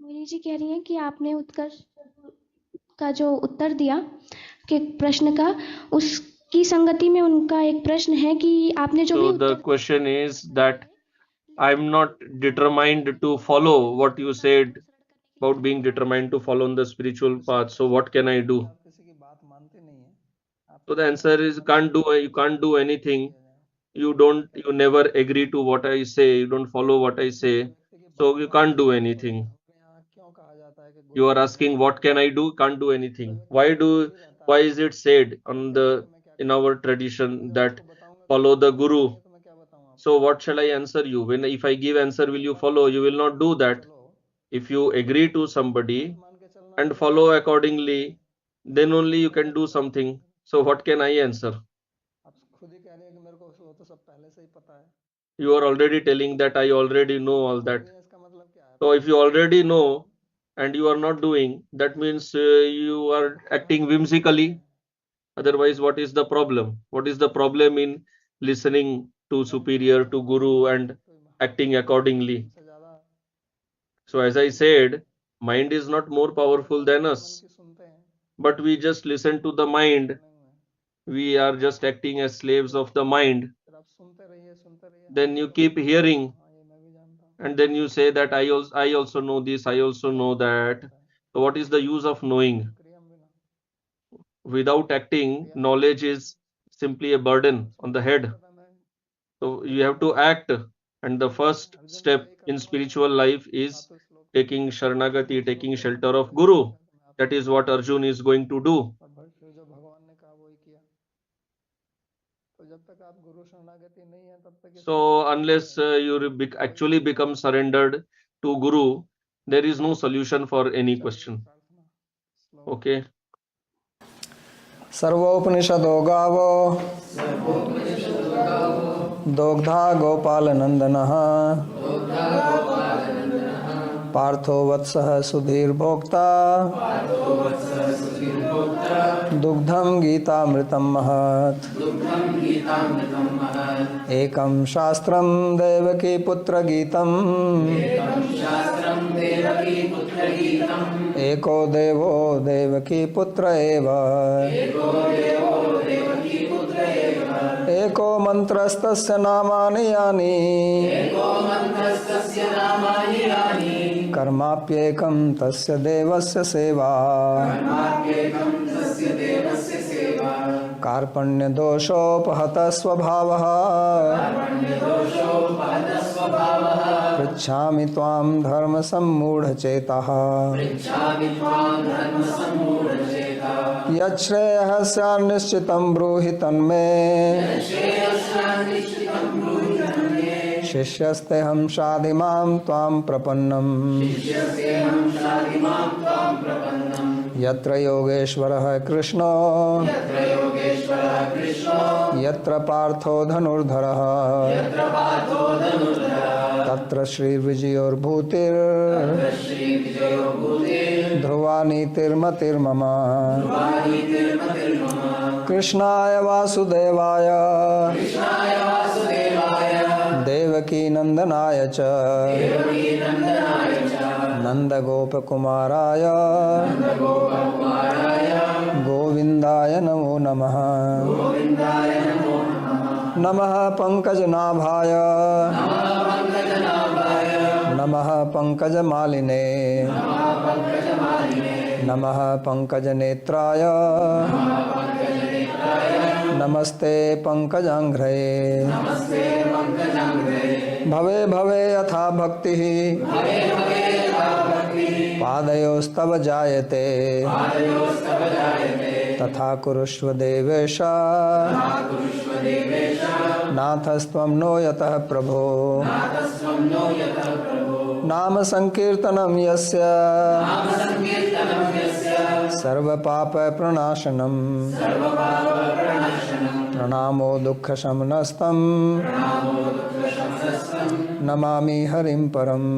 D: मोहिनी जी कह रही हैं कि आपने उत्कर्ष का जो उत्तर दिया कि प्रश्न का, उसकी संगति में उनका एक प्रश्न है कि आपने जो भी
B: So the
D: Uttar
B: question is
D: सही
B: that
D: है,
B: I'm not determined to follow what you said about being determined to follow on the spiritual path. So what can I do?
A: आप किसी की बात मानते नहीं है, आप
B: So the
A: चाहते हैं
B: answer
A: कि
B: is
A: हमारी
B: you can't do
A: पूरी
B: anything.
A: किया जाए,
B: You never agree to what I say, you don't follow what I
A: दूसरे
B: say,
A: व्यक्ति की
B: so
A: बात
B: you can't
A: मानने
B: do
A: की क्या जरूरत है?
B: anything.
A: हमें यहाँ क्यों कहा जाता है कि
B: You
A: गुरु
B: are
A: की
B: asking
A: शरण
B: what
A: low?
B: can I do? Can't do
A: दूसरे
B: anything.
A: व्यक्ति को तो थोड़ी रहता
B: Why
A: है
B: is it said
A: कि
B: on
A: कैसे
B: the
A: मैं क्या
B: in
A: करूँ,
B: our
A: मैं
B: tradition
A: जब
B: that
A: उसको बताऊंगा तो
B: follow
A: वो
B: the
A: मानेगा
B: guru?
A: नहीं, तो मैं क्या बताऊँ आपको?
B: So what shall I answer you? When if I give answer, will you
A: एक बात
B: follow?
A: तो
B: You will not do that.
A: चलो,
B: If you agree to somebody
A: बात मान के चलना
B: and
A: तो
B: follow
A: ठीक है,
B: accordingly, then only you
A: अपने
B: can
A: घर
B: do
A: की बात
B: something.
A: मान के,
B: So what can I answer?
A: आप खुद ही कह रहे हैं कि मेरे को वो तो सब पहले से ही पता है,
B: You are already telling that I already know all
A: मान
B: that.
A: लिया इसका मतलब क्या है?
B: So if you
A: पहले से ही
B: already
A: पता है,
B: know and you are not doing, that means you are
A: तो
B: acting
A: हम खुद ही कह रहे
B: whimsically.
A: हैं,
B: Otherwise, what is the problem? What is the problem in listening to superior, to guru, and acting accordingly? So as I said, mind is not more powerful than us, but we just listen to the mind. We are just acting as slaves of the mind. Then you keep hearing, and then you say that I also know this, I also know that. So what is the use of knowing? Without acting, knowledge is simply a burden on the head. So you have to act, and the first step in spiritual life is taking Sharanagati, taking shelter of Guru. That is what Arjun is going to do. So unless you actually become surrendered to Guru, there is no solution for any question. Okay.
A: सर्वोपनिषदो गावो दोग्धा गोपालनंदनः पार्थो वत्सः सुधीर्भोक्ता दुग्धं गीतामृतं महत् एकं शास्त्रं देवकी पुत्र गीतम् एको देवो देवकी पुत्र एव एको मंत्रस्तस्य नामानि यानि कर्माप्येकं तस्य देवस्य सेवा कार्पण्यदोषोपहतः स्वभावः पृच्छामि त्वां धर्मसम्मूढचेतः यच्छ्रेयः स्यान्निश्चितं ब्रूहि तन्मे शिष्यस्तेऽहं शाधिमां त्वां प्रपन्नम् यत्र योगेश्वरः कृष्णो यत्र पार्थो धनुर्धरः तत्र श्रीविजयोर्भूतिर् ध्रुवा नीतिर्मतिर्मम कृष्णाय वासुदेवाय देवकी नंदनाय च नंदगोपकुमाराय गोविंदाय नमो नमः नमः पंकजनाभाय नमः पंकजमालिने नमः पंकजनेत्राय नमस्ते पंकजांघ्रये भवे भवे यथा भक्तिः पादयोस्तव जायते तथा कुरुष्व देवेश नाथस्त्वं नो यतः प्रभो नाम संकीर्तनं यस्य सर्वपाप प्रणाशनम् प्रणामो दुःखशमनस्तं नमामि हरिं परम्।